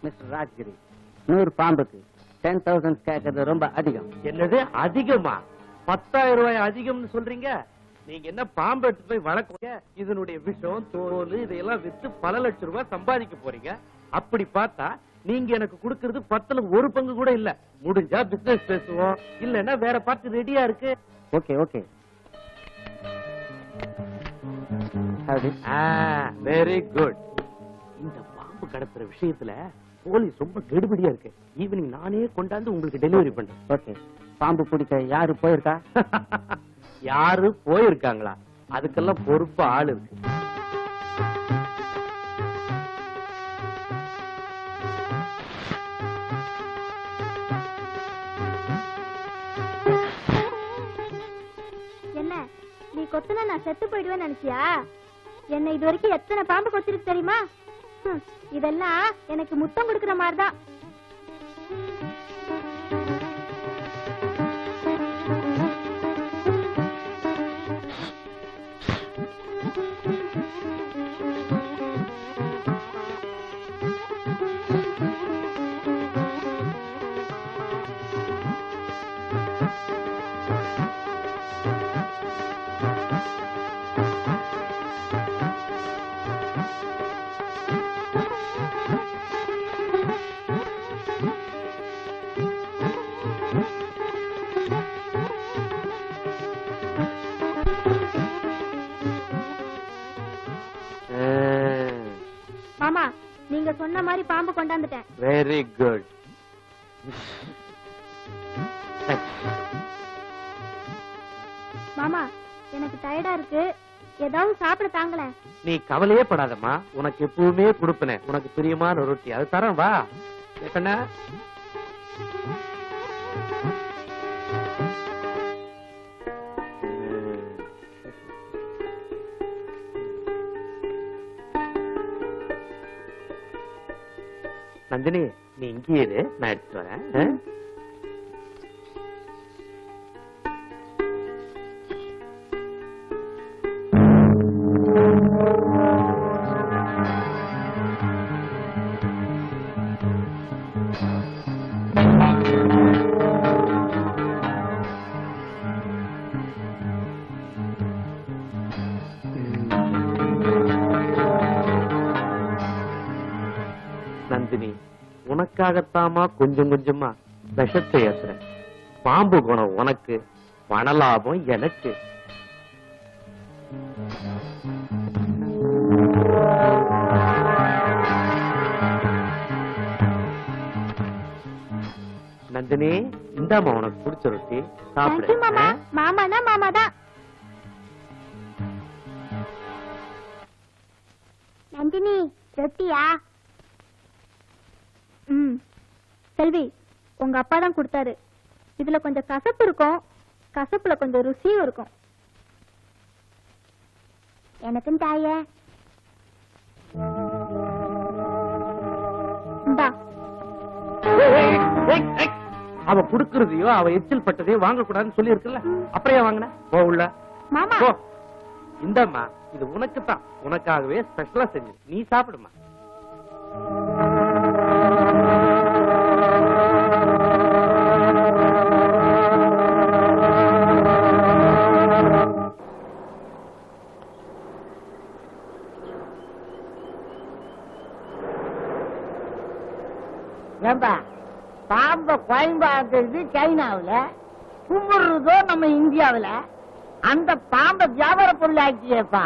Mister Rajgiri, 100 பாம்புக்கு 10,000 கேட்கறது ரொம்ப அதிகம். என்னது அதிகமா? 10,000 ரூபாய் அதிகம்னு சொல்றீங்க? நீங்க என்ன பாம்பு எடுத்து போய் வளர்க்குங்க? இதனுடைய விஷம், தோல் இதையெல்லாம் வித்து பல லட்சம் ரூபாய் சம்பாதிக்க போறீங்க. அப்படி பார்த்தா நீங்க எனக்கு கொடுக்கறது 10ல 1 பங்கு கூட இல்ல. முடிஞ்சா பிசினஸ் பேசுவோம், இல்லன்னா வேற பார்த்து ரெடியா இருக்கு. Okay okay. Very good. இந்த பாம்பு கடத்துற விஷயத்துல போலீஸ் ரொம்ப கெடுபடியா இருக்கு. ஈவினிங் நானே கொண்டாந்து உங்களுக்கு டெலிவரி பண்றேன். ஓகே. பாம்பு பிடிக்க யாரு போயிருக்கா? யாரு போயிருக்காங்களா? அதுக்கெல்லாம் பொறுப்பு ஆள் இருக்கு. என்ன நீ கொத்துனா நான் செத்து போயிடுவேன்னு நினைச்சியா? என்ன இது வரைக்கும் எத்தனை பாம்பு கொத்திருக்கு தெரியுமா? இதெல்லாம் எனக்கு முத்தம் கொடுக்கிற மாதிரிதான். மாமா, நீங்க சொன்ன மாதிரி பாம்பு கொண்டாந்துட்டேன். Very good. மாமா, எனக்கு டயர்டா இருக்கு, ஏதாவது சாப்பிட தாங்களே. நீ கவலையே படாதம்மா, உனக்கு எப்பவுமே கொடுப்பனே. உனக்கு பிரியமான ரொட்டி அது தரேன், வா. என்ன நந்தினி, நீ இங்கே இரு, நான் எடுத்துட்டு வரேன். நந்தினி, உனக்காகத்தாமா கொஞ்சம் கொஞ்சமா விஷத்தை ஏத்துறேன். பாம்பு குணம் உனக்கு, பண லாபம் எனக்கு. நந்தினி, இந்தாமா உனக்கு பிடிச்ச ரொட்டி சாப்பிடு. மாமா, மாமானா மாமாதான். நந்தினி, ரொட்டியா? செல்வி, உங்க அப்பா தான் கொடுத்தாரு. இதுல கொஞ்சம் கசப்பு இருக்கும், கசப்புல கொஞ்சம் ருசியும் இருக்கும். எனக்கும் தாய. அவ குடுக்கறதையோ அவ எச்சில் பட்டதையோ வாங்க கூடாதுன்னு சொல்லி இருக்குல்ல, அப்படியே வாங்கின போ உள்ள. மாமா, இந்தம்மா, இது உனக்கு தான், உனக்காகவே ஸ்பெஷலா செஞ்சு, நீ சாப்பிடுமா. பாம்ப பயன்பாடுறது சைனாவில, கும்பிடுறதோ நம்ம இந்தியாவில. அந்த பாம்பை வியாபார பொருள் ஆக்கியப்பா.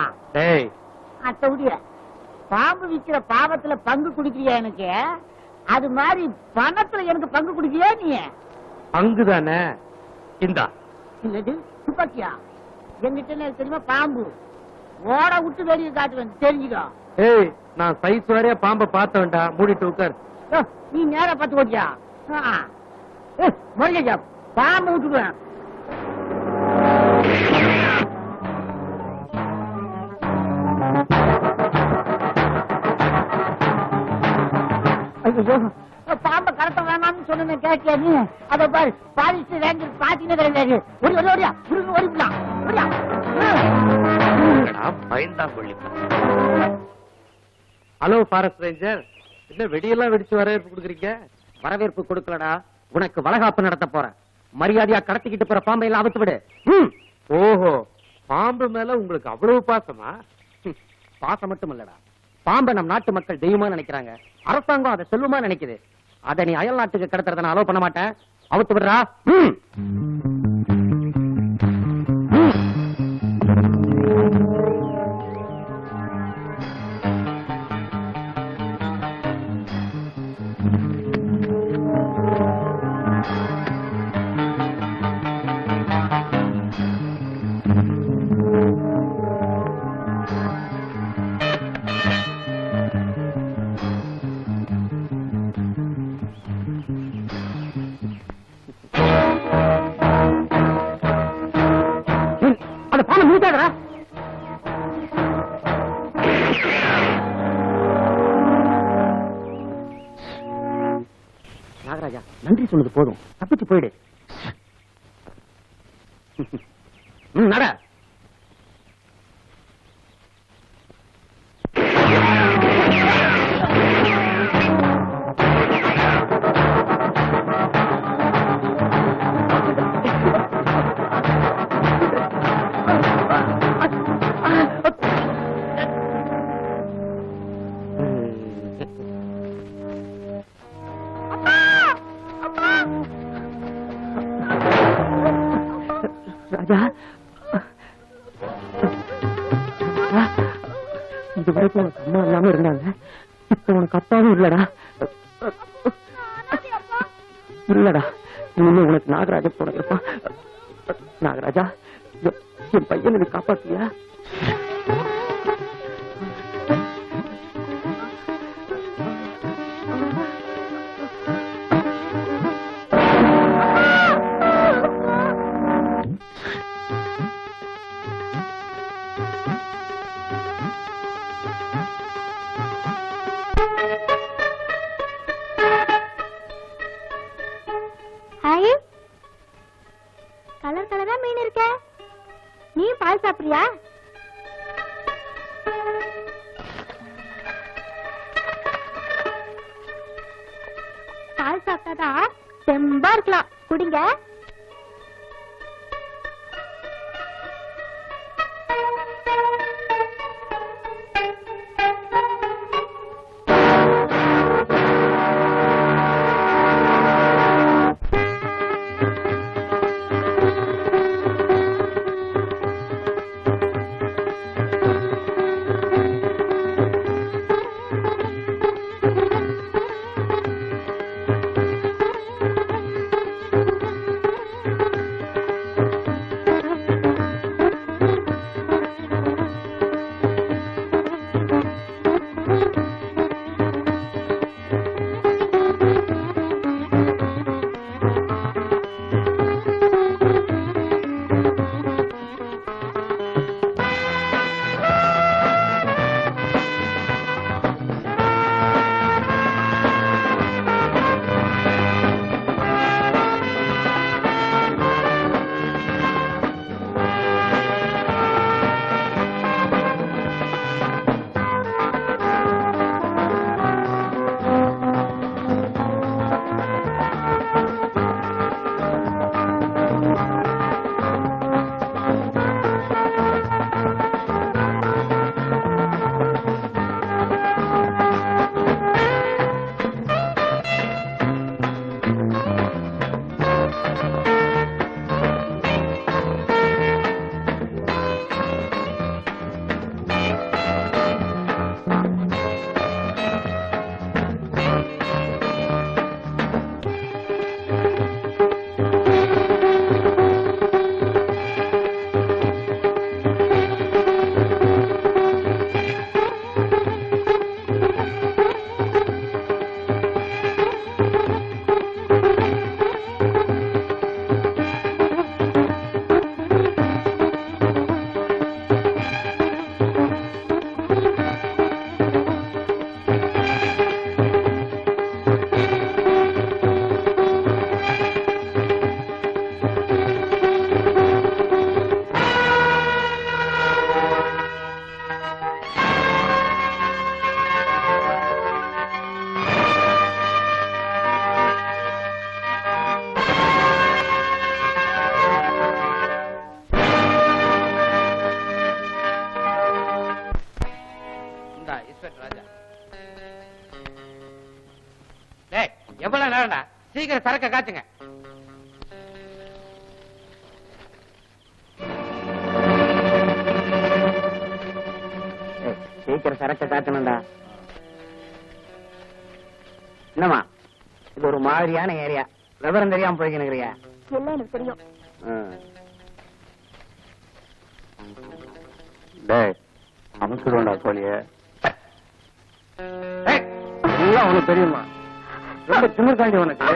அத்தவுடைய பாம்பு விக்கிற பாவத்துல பங்கு குடிக்கிறியா எனக்கு? அது மாதிரி பணத்துல எனக்கு பங்கு குடிக்கிறியா நீ? பங்குதானே இந்தா. இல்லது துப்பாக்கியா? எங்கிட்ட தெரியுமா பாம்பு ஓட விட்டு வெளியே காட்டுவேன், தெரிஞ்சுக்கோ. ஏய், நான் சைஸ் வரைய பாம்பை பார்த்த வேண்டாம், மூடிட்டு உட்கார். நீ நேர பார்த்து ஓட்டியா? முருகா, பாம்பு விட்டுடுவேன். பாம்பை கடத்த வேணாம்னு சொன்ன கேட்கல நீ? அத பாரு, பாரிஸ்ட் ரேஞ்சர் பாத்தீங்கன்னா கிடையாது. ஓடியா ஓடிக்கலாம். பயந்தா கொள்ளி. ஹலோ ஃபாரஸ்ட் ரேஞ்சர், என்ன வெடியெல்லாம் வெடிச்சு வரவேற்பு கொடுக்குறீங்க? வரவேற்பு கொடுக்கலடா, உனக்கு வளகாப்பு நடத்த போறேன். மரியாதையா கடத்திக்கிட்டு போற பாம்பை எல்லாம் அவுத்து விடு. ஓஹோ, பாம்பு மேல உங்களுக்கு அவ்வளவு பாசமா? பாசம் மட்டும் இல்லடா, பாம்பை நம் நாட்டு மக்கள் தெய்வமா நினைக்கிறாங்க. அரசாங்கம் அதை செல்வமா நினைக்குது. அதை நீ அயல் நாட்டுக்கு கடத்துறத நான் அலோவ் பண்ண மாட்டேன். அவுத்து விடுறா. அந்த பாம்பை நிறுத்தாதடா. நாகராஜா, நன்றி சொன்னது போதும், தப்பிச்சு போயிடு. நட. ராஜா, இதுவரைக்கும் உனக்கு அம்மா இல்லாம இருந்தாங்க, இப்ப உனக்கு அப்பாவும் இல்லடா. இல்லடா, இனிமே உனக்கு நாகராஜா போன இருப்பான். நாகராஜா, என் பையனை நீ காப்பாத்தியா? கலர் கலரா மீன் இருக்க, நீ பால் சாப்பிடுறியா? பால் சாப்பிட்டாதான் தெம்பா இருக்கலாம், குடிங்க. சீக்கிரம் சரக்க காட்டுங்க. சீக்கிரம் சரக்க காட்டணும்டா. என்னமா இது ஒரு மாதிரியான ஏரியா, விவரம் தெரியாம போய்க்கினுக்கிறியா? எல்லாம் எனக்கு தெரியும். அமைச்சிடுவோண்டா கோழிய. எல்லாம் உனக்கு தெரியுமா? ரொம்ப திமிர் தாண்டி உனக்கு.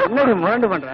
என்னடி முரண்டு பண்ற?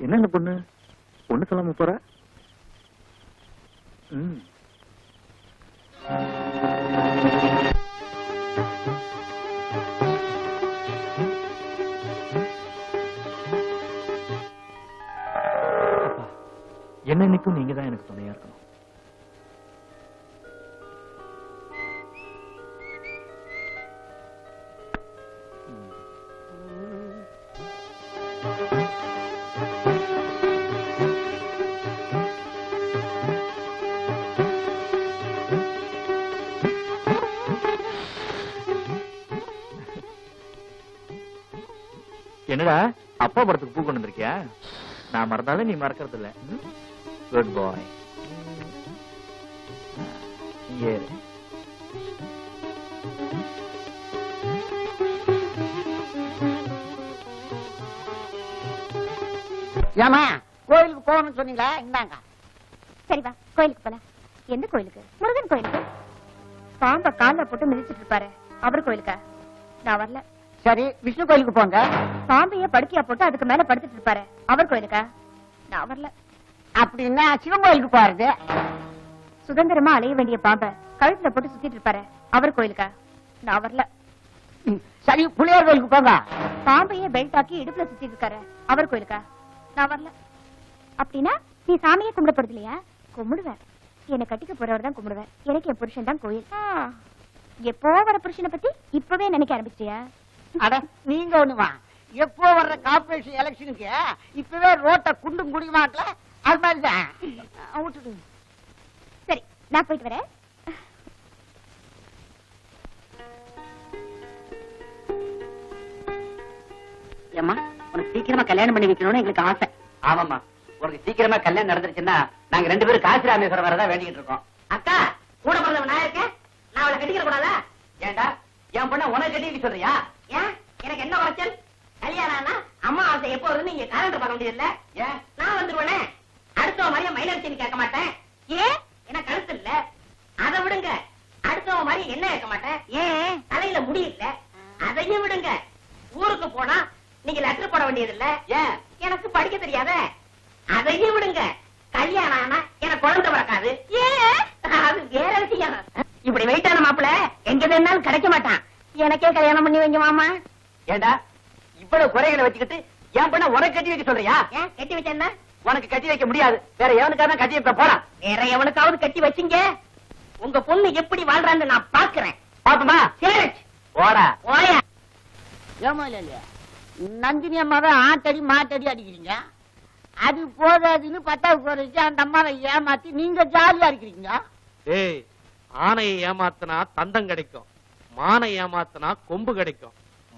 என்ன இந்த பொண்ணு ஒண்ணு சொல்லாம போற? என்னன்னைக்கும் நீங்க தான் எனக்கு துணையா இருக்கணும். என்னடா அப்பா படத்துக்கு பூ கொண்டு வந்திருக்கியா? நான் மறந்தாலும் நீ மறக்கிறது இல்ல. குட் பாய். ஏமா கோயிலுக்கு போகணும்னு சொன்னீங்களா? இந்தாங்க. சரி வா கோயிலுக்கு போலாம். எந்த கோயிலுக்கு? முருகன் கோயிலுக்கு. பாம்ப கால்ல போட்டு மிதிச்சிட்டு இருப்பாரு, அவர் கோயிலுக்கா? நான் வரல. சரி விஷ்ணு கோயிலுக்கு போங்க. பாம்பைய படுக்கையா போட்டு அதுக்கு மேல படுத்துட்டு இருப்பாரு, அவர் கோயிலுக்கா? நான் வரல. அப்படின்னா சிவன் கோயிலுக்கு போறது. சுதந்திரமா அலைய வேண்டிய பாம்ப கழுத்துல போட்டு சுத்திட்டு இருப்பாரு, அவர் கோயிலுக்கா? நான் வரல. சரி புளியார் கோயிலுக்கு போங்க. பாம்பைய பெல்ட் ஆக்கி இடுப்புல சுத்திட்டு இருக்காரு, அவர் கோயிலுக்கா? நான் வரல. அப்படின்னா நீ சாமியே கும்பிட போறது இல்லையா? கும்பிடுவேன். என்னை கட்டிக்க போறவர் தான் கும்பிடுவேன். எனக்கு என் புருஷன் தான் கோயில். எப்போ வர புருஷனை பத்தி இப்பவே நினைக்க ஆரம்பிச்சிட்டியா? அட நீங்க ஒண்ணுமா, எப்போ வர்ற கார்பரேஷன் எலெக்ஷனுக்கு இப்பவே ரோட்டை குண்டும் குடிமாட்டல, அது மாதிரிதான் விட்டுடு. சரி நான் போயிட்டு வரேன். ஏம்மா உனக்கு சீக்கிரமா கல்யாணம் பண்ணி வைக்கணும்னு எங்களுக்கு ஆசை. ஆமாமா, உனக்கு சீக்கிரமா கல்யாணம் நடந்துருச்சுன்னா நாங்க 2 பேரும் காசி ராமேஸ்வரம் வரதான் வேண்டிக்கிட்டு இருக்கோம். அக்கா கூட பிறந்தவன் நான் இருக்கேன், நான் அவளை கட்டிக்கிற கூடாதா? ஏண்டா என் பொண்ண உனக்கு கட்டிட்டு சொல்றியா? ஏன் எனக்கு என்ன உரைச்சல்? கல்யாணம்னா அம்மா ஆசை எப்போ வருதுன்னு நீங்க காலண்டர் பார்க்க வேண்டியது இல்ல. ஏன் நான் வந்துருவேனே, அடுத்தவன் மாதிரியே மைனரிட்டின்னு கேட்க மாட்டேன். ஏன் எனக்கு கழுத்து இல்ல, அதை விடுங்க. அடுத்தவன் மாதிரி என்ன கேட்க மாட்டேன். ஏன் தலையில முடி இல்ல, அதையும் விடுங்க. ஊருக்கு போனா நீங்க லெட்டர் போட வேண்டியது இல்ல. ஏன்? எனக்கு படிக்க தெரியாத. அதையும் விடுங்க. கல்யாணம் ஆனா எனக்கு குழந்தை பிறக்காது. அது வேற விஷயம். இப்படி வெயிட்டான மாப்பிள்ள எங்க வேணாலும் கிடைக்க மாட்டான். எனக்கே கல்யாணம் பண்ணி வைங்க மாமா. ஏண்டா இவ்வளவு குறைகளை வச்சுக்கிட்டு என் பண்ண உனக்கு கட்டி வைக்க சொல்றியா? ஏன் கட்டி வச்சேன்னா? உனக்கு கட்டி வைக்க முடியாது. வேற எவனுக்காக கட்டி வைக்க போடா. வேற எவனுக்காவது கட்டி வச்சீங்க. உங்க பொண்ணு எப்படி வாழ்றான்னு நான் பாக்குறேன். பாப்பமா? சரி போடா. ஓயா. ஏமா இல்லையா நந்தினி அம்மாவை ஆட்டடி மாட்டடி அடிக்கிறீங்க. அது போதாதுன்னு 10வது குறைச்சு அந்த அம்மாவை ஏமாத்தி நீங்க ஜாலியா இருக்கிறீங்க. ஏய், ஆனையை ஏமாத்தினா தந்தம் கிடைக்கும், மானை ஏமாத்தினா கொம்பு கிடைக்கும்,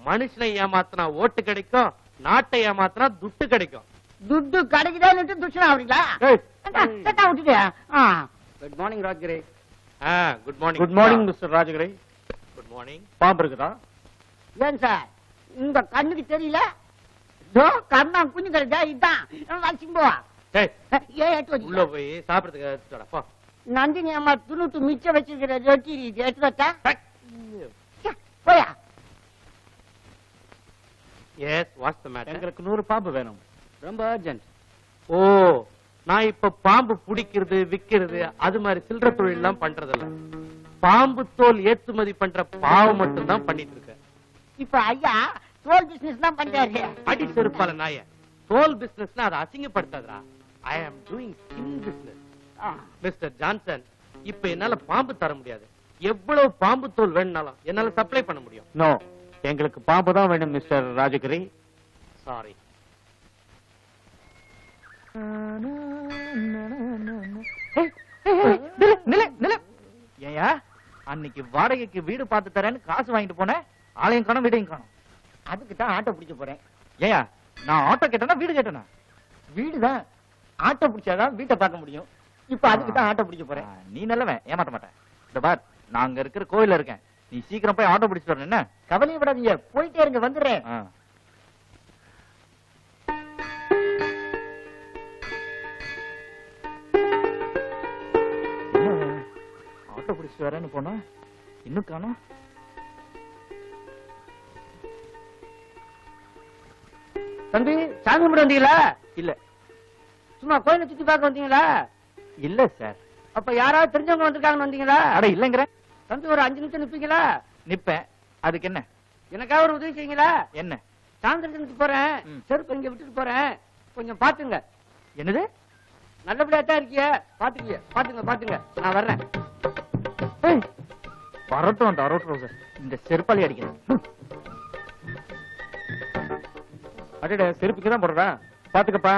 மனுஷனை ஏமாத்தினா ஓட்டு கிடைக்கும், நாட்டை ஏமாத்தினா துட்டு கிடைக்கும். துட்டு கிடைக்குதான்னு துஷ்ணா அப்படிங்களா? விட்டுட்டு. Good morning Rajgiri. Good morning. Good morning mister Rajagiri. Good morning. பாம்பு இருக்குதா? ஏன் சார் உங்க கண்ணுக்கு தெரியல? ஜோ கண்ணா குஞ்சு கிடைச்சா இதான் வச்சும்போ. ஏய், ஏன் எடுத்து உள்ள வச்சு போய் சாப்பிடுறதுக்கு எடுத்துட்டு வாடா, போ. நந்தினி அம்மா துணுட்டு மிச்சம் வச்சிருக்கிற ரொட்டி எடுத்து வச்சா போயா. Yes, what's the matter? எங்களுக்கு 100 பாம்பு வேணும், ரொம்ப அர்ஜென்ட். ஓ, நான் இப்ப பாம்பு பிடிக்கிறது விக்கிறது அது மாதிரி சில்லற தொழில் எல்லாம் பண்றதில்ல. பாம்பு தோல் ஏற்றுமதி பண்ற பாவம் மட்டும் தான் பண்ணிட்டு இருக்கேன். இப்ப ஐயா தோல் பிசினஸ் தான் பண்றாரு. அடி செருப்பால நாய. தோல் பிசினஸ்னா அதை அசிங்கப்படுத்தாதடா. I am doing skin business. Mister Johnson, இப்ப என்னால பாம்பு தர முடியாது. எவ்வளவு பாம்பு தோல் வேணும்னாலும் என்னால சப்ளை பண்ண முடியும். நோ, எங்களுக்கு பாம்பு தான் வேணும் மிஸ்டர் ராஜகிரி. சாரி. ஏயா அன்னைக்கு வாடகைக்கு வீடு பார்த்து தரேன்னு காசு வாங்கிட்டு போனேன், ஆலயம் காணும் வீடையும் காணும். அதுக்கு தான் ஆட்டோ பிடிக்க போறேன். ஏயா நான் ஆட்டோ கேட்டேனா வீடு கேட்டேனா? வீடுதான் ஆட்டோ பிடிச்சாதான் வீட்டை பார்க்க முடியும். இப்ப அதுக்கு தான் ஆட்டோ பிடிக்க போறேன். நீ நல்லவன், ஏமாத்த மாட்டேன். இந்த பார், நான் அங்க இருக்கிற கோயில்ல இருக்கேன், நீ சீக்கிரம் போய் ஆட்டோ பிடிச்சிட்டு வரணும். என்ன கவலையை விடாதீங்க, போயிட்டே இருங்க, வந்துடுறேன். ஆட்டோ பிடிச்சிட்டு வரேன்னு போனா இன்னும் காணோம். தம்பி சாமி கும்பிட வந்தீங்களா? இல்ல. சும்மா கோயிலை சுத்தி பார்க்க வந்தீங்களா? இல்ல சார். அப்ப யாராவது தெரிஞ்சவங்க வந்திருக்காங்கன்னு வந்தீங்களா? அட இல்லங்கிற. தம்பி ஒரு 5 நிமிஷம் நிப்பீங்களா? நிப்பேன். அதுக்கு என்ன? எனக்காக ஒரு உதவி செய்யுங்களா? என்ன? சாயந்தரத்துக்கு போறேன், செருப்பு இங்க விட்டுட்டு போறேன், கொஞ்சம் பாத்துங்க. என்னது? நல்லபடியா தான் இருக்கிய, பாத்துங்க பாத்துங்க பாத்துங்க, நான் வர்றேன். வரட்டும் அந்த அரோட் இந்த செருப்பாளி அடிக்கிறேன். அடடே, செருப்புக்கு தான் போடுறேன், பாத்துக்கப்பா.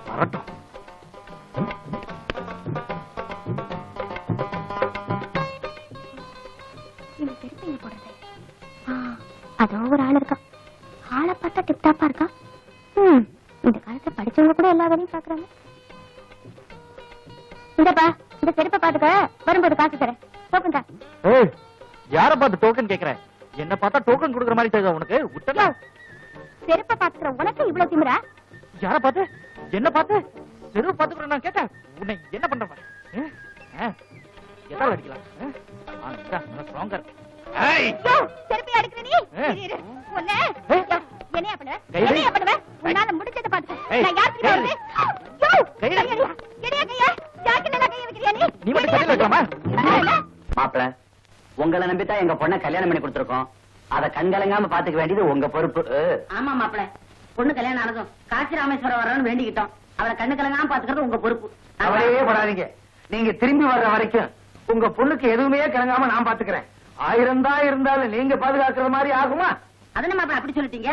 வரட்டும். இந்த செருப்பு எங்க போடுறது? அதோ ஒரு ஆள் இருக்கான், ஆளை பார்த்தா டிப்டாப்பா இருக்கான். இந்த காலத்துல படிச்சவங்க கூட எல்லா வேலையும் பாக்குறாங்க. இந்தப்பா, இந்த செருப்பை பாத்துக்க, வரும்போது காசு தரேன். டோக்கன் தான். யார பார்த்து டோக்கன் கேக்குற? என்ன பார்த்தா டோக்கன் கொடுக்குற மாதிரி தெரியுதா உனக்கு? விட்டல. செருப்பை பாத்துக்கிற உனக்கு இவ்வளவு திமிரா? யார பார்த்து? என்ன பார்த்து? செருப்பு பாத்துக்கிறேன் நான் கேட்டேன். உன்னை என்ன பண்ற பாரு. எதால அடிக்கலாம்? ஸ்ட்ராங்கர். செருப்பை அடிக்கிற நீ உன்னை என்னையா பண்ணுவ? என்னையா பண்ணுவ? உன்னால முடிஞ்சதை பாத்துக்க. நான் யாருக்கு வருது? நீ மட்டும் கையில வைக்கலாமா? மாப்பிள, உங்களை நம்பித்தான் எங்க பொண்ணை கல்யாணம் பண்ணி கொடுத்துருக்கோம். அத கண்கலங்காம பாத்துக்க வேண்டியது உங்க பொறுப்பு. ஆமா மாப்பிள்ள, பொண்ணு கல்யாணம் ஆனதும் காசி ராமேஸ்வரம் வரணும்னு வேண்டிக்கிட்டோம். அவளை கண்ணு கலங்காம பாத்துக்கிறது உங்க பொறுப்பு. கவலையே படாதீங்க, நீங்க திரும்பி வர்ற வரைக்கும் உங்க பொண்ணுக்கு எதுவுமே கலங்காம நான் பாத்துக்கிறேன். 1000 தான் இருந்தாலும் நீங்க பாதுகாக்கிற மாதிரி ஆகுமா? அதனை மாப்பிள்ள அப்படி சொல்லிட்டீங்க.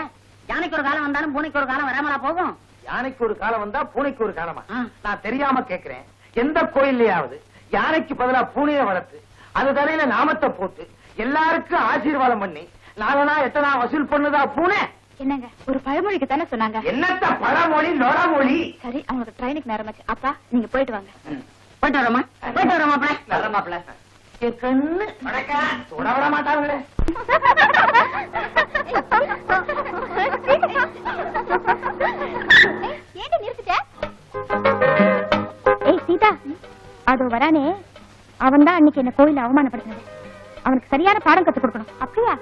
யானைக்கு ஒரு காலம் வந்தாலும் பூனைக்கு ஒரு காலம் வராமலா போகும்? யானைக்கு ஒரு காலம் வந்தா பூனைக்கு ஒரு காலமா? நான் தெரியாம கேக்குறேன். எந்த கோயில்லையாவது யானைக்கு பதிலா பூனையை வளர்த்து அது தலையில நாமத்தை போட்டு எல்லாருக்கும் ஆசீர்வாதம் பண்ணி நாளனா எத்தனா வசூல் பண்ணுதா பூனை? என்னங்க ஒரு பழமொழிக்கு தானே சொன்னாங்க. என்னத்த பழமொழி லொடமொழி? சரி அவங்களுக்கு ட்ரெயினுக்கு நேரமாச்சு. அப்பா நீங்க போயிட்டு வாங்க. போயிட்டு வரமா மாப்பிள்ள. நல்ல மாப்பிள்ள கண்ணு வணக்கம் தொட விட மாட்டாங்களே. ஏண்டி நிறுத்திட்ட? ஏய் சீதா, அதோ வரானே அவன் தான் அன்னைக்கு என்ன கோயில அவமானப்படுத்தினது. அவனுக்கு சரியான பாடம் கத்து கொடுக்கணும். அப்படியா?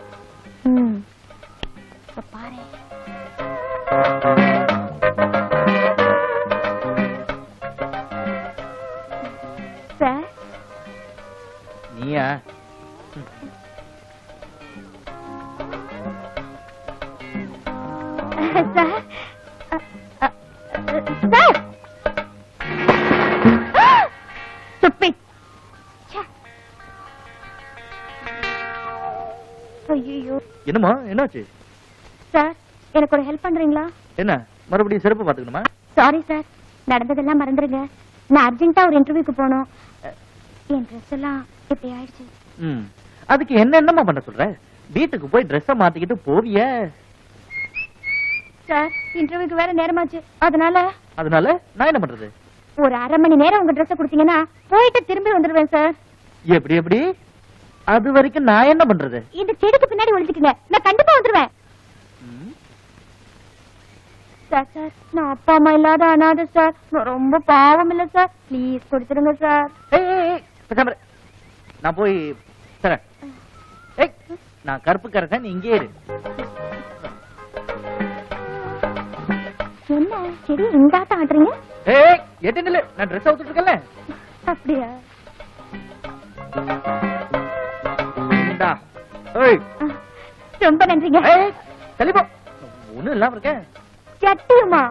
பாரு சார். நீயா? Sir sir stupid. ஐயோ என்னமா என்னாச்சு? சார் எனக்கு ஒரு ஹெல்ப் பண்றீங்களா? என்ன மறுபடியும் சிறப்பு பாத்துக்கணுமா? சாரி சார், நடந்ததெல்லாம் மறந்துடுங்க. நான் அர்ஜென்ட்டா ஒரு இன்டர்வியூக்கு போனோம். என் ட்ரெஸ் எல்லாம் இப்படி ஆயிடுச்சு. அதுக்கு என்னமா பண்ண சொல்ற? வீட்டுக்கு போய் ட்ரெஸ்ஸ மாத்திக்கிட்டு போவிய. சார் இன்டர்வியூக்கு வேற நேரமாச்சு. அதனால நான் என்ன பண்றது? ஒரு அரை மணி நேரம் உங்க ட்ரெஸ் கொடுத்தீங்கன்னா போயிட்டு திரும்பி வந்துடுவேன் சார். எப்படி? அது வரைக்கும் நான் என்ன பண்றது? இந்த செடிக்கு பின்னாடி ஒளிஞ்சுக்குங்க, நான் கண்டிப்பா வந்துடுவேன். சார் சார் நான் அப்பா அம்மா இல்லாத அனாதை சார். நான் ரொம்ப பாவம் இல்ல சார். ப்ளீஸ் கொடுத்துருங்க சார். நான் போய் தரேன். நான் கருப்பு கரசன், நீ இங்கே இரு. என்ன செடி இந்த ஆட்டம் ஆடுறீங்க? எட்டு நில்லு, நான் ட்ரெஸ் அவுத்துட்டு இருக்கேன்ல. அப்படியா? ரொம்ப நன்றிங்க. தெளிவா ஒண்ணும் இல்லாம இருக்கேன். சட்டியுமா?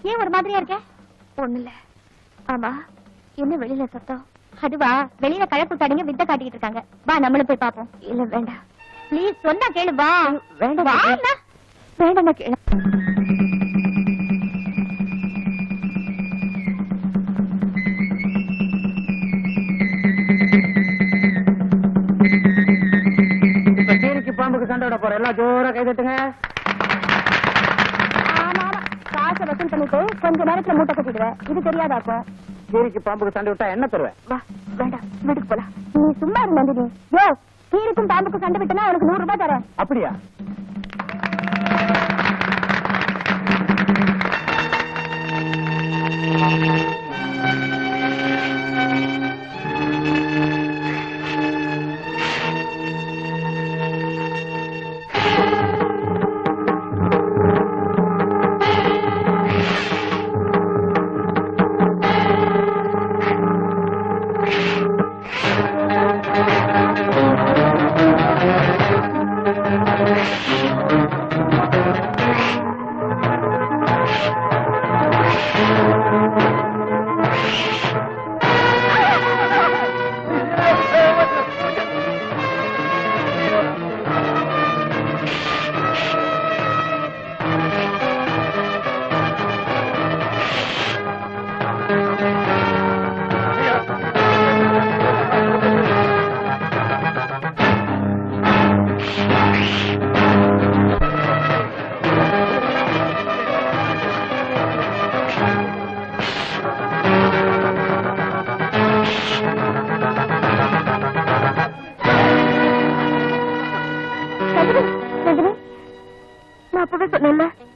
ஏன் ஒரு மாதிரியா இருக்க? ஒண்ணு இல்ல. ஆமா, என்ன வெளியில சத்தம்? அதுவா, வெளியில கழக்கூட்டாடிங்க வித்த காட்டிக்கிட்டு இருக்காங்க. வா நம்மளும் போய் பாப்போம். இல்ல வேண்டாம், ப்ளீஸ் சொன்னா கேளு. வா. வேண்டாம் வேண்டாம் கேளு. இப்ப கீரிக்கு பாம்புக்கு சண்டை விட போற எல்லாம் ஜோரா கை தட்டுங்க. காசை வசூல் பண்ணிட்டு கொஞ்ச நேரத்துல மூட்டை கட்டிடுவேன். இது தெரியாதாக்கும். கீரிக்கு பாம்புக்கு சண்டை விட்டா என்ன தருவேன்? வா வேண்டாம், வீட்டுக்கு போலாம். நீ சும்மா இரு நந்தினி. யோ, கீரிக்கும் பாம்புக்கும் சண்டை விட்டனா உனக்கு 100 ரூபாய் தரேன். அப்படியா?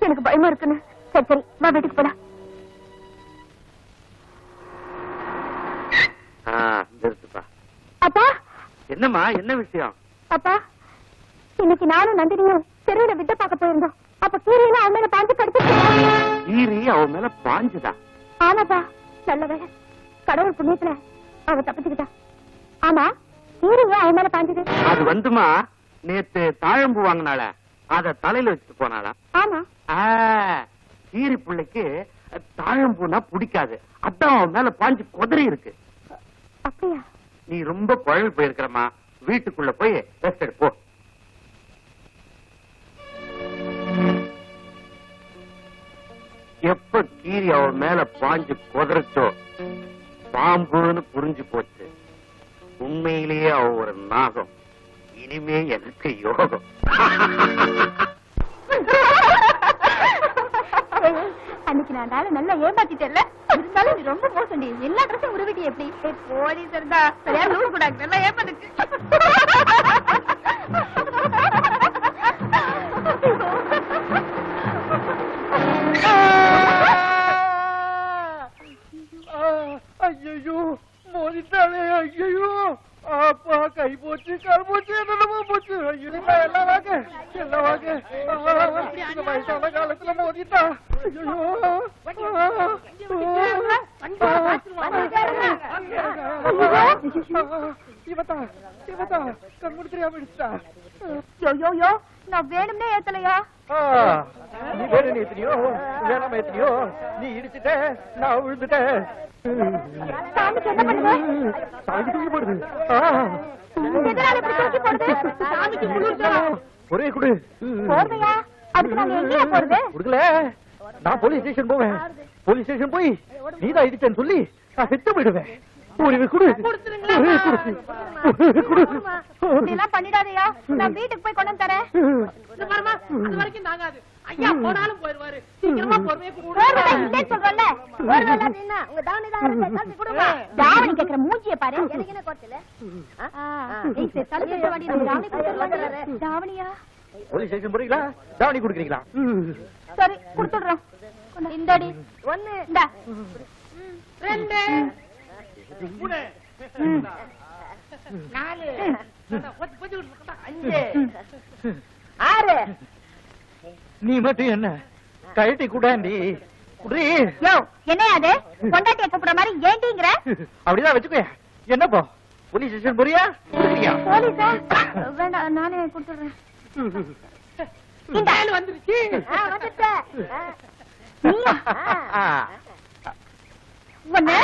எனக்கு பயமா இருக்குன்னு. சரி சரி, வா வீட்டுக்கு போலாம். அப்பா. என்னம்மா, என்ன விஷயம்? அப்பா, இன்னைக்கு நானும் நந்தினியும் தெருவில விட்ட பார்க்க போயிருந்தோம். அப்ப கீரையில அவன் மேல பாஞ்சு கடிச்சிருக்கா. கீரி அவன் மேல பாஞ்சுதா? ஆமாப்பா, நல்ல வேலை, கடவுள் புண்ணியத்துல அவ தப்பிச்சுக்கிட்டா. ஆமா, கீரையா அவன் மேல பாஞ்சது? அது வந்துமா, நேத்து தாழம்பு வாங்கினால அத தலையில வச்சுட்டு போனாளா? ஆமா. கீரி பிள்ளைக்கு தாழம்பூனா பிடிக்காது, அதான் அவன் மேல பாஞ்சு குதிரை இருக்கு. அப்படியா? நீ ரொம்ப குழம்பு போயிருக்கிறமா, வீட்டுக்குள்ள போய் ரெஸ்ட் எடுப்போ. எப்ப கீரி அவன் மேல பாஞ்சு குதிரைச்சோ பாம்புன்னு புரிஞ்சு போச்சு. உண்மையிலேயே அவ ஒரு நாகம். இனிமே எனக்கு யோகம். அன்னைக்கு நான் நல்லா ஏமாத்திட்டேன்ல. இருந்தாலும் நீ ரொம்ப மோசம். எல்லா ட்ரெஸ்ஸும் உருவிட்டி. எப்படி போடி சரிதா? சரியா நூறு கூட நல்லா ஏமாத்துக்கு. ஐயோ மோதிட்டாலே. ஐயோ அப்பா, கை போச்சு, கால் போச்சு, என்னமா போச்சு. ஐயோ எல்லாம் வாங்க, எல்லாம் வாங்க. இந்த வயசான காலத்துல மோதிட்டா. இவத்தா கண் முடிச்சிரியா பிடிச்சா. யோ, நான் வேணும்னே ஏத்தலையா? நீ வேணும் எத்தனையோ, வேணாம எத்தனையோ. நீ இடிச்சுட்ட, நான் விழுந்துட்டேன். சாமிக்கு என்ன பண்ணுது? சாமிக்கு தூக்கி போடுது. எதனால இப்படி தூக்கி போடுது? சாமிக்கு குளிர்தா? ஒரே குடு. போடுவையா? அதுக்கு நாங்க எங்கேயா போறது? குடுக்கல, நான் போலீஸ் ஸ்டேஷன் போவேன். போலீஸ் ஸ்டேஷன் போய் நீதான் இடிச்சேன்னு சொல்லி நான் செத்து போயிடுவேன். இதெல்லாம் பண்ணிடாதயா, நான் வீட்டுக்கு போய் கொண்டு தரேன். ஐயா போனாலும் போயிருவாரு. சீக்கிரமா பொறுமையை தாவணி கேக்குற மூஞ்சிய பாரு. தாவணியா? போலீஸ் ஸ்டேஷன் போறீங்களா? தாவணி குடுக்குறீங்களா? சரி, கொடுத்துடுறோம். இந்தாடி 1, இந்தா 2, 4, 5, 6. நீ மட்டும் என்ன கழட்டி கூடாண்டி குடி. யோ, என்ன அது? கொண்டாட்டிய கூப்பிடுற மாதிரி ஏண்டிங்கற? அப்படிதான் வச்சுக்கோ. என்னப்பா, போலீஸ் ஸ்டேஷன் போறியா? போலீஸா? வேண்டாம், நானே கொடுத்துடுறேன். இந்த ஆள் வந்துருச்சு. வந்துட்டே. நீயா? உன்னை?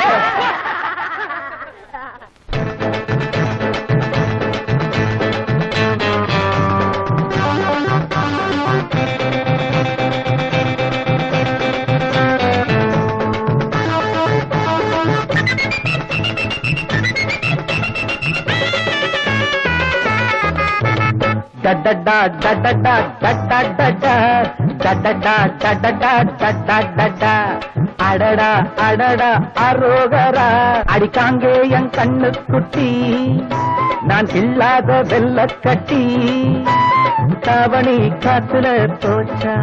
அடடா அடடா அரோகரா அடிக்காங்கே என் கண்ணு குட்டி நான் இல்லாத வெள்ள கட்டி கவனி காத்துல தோச்சா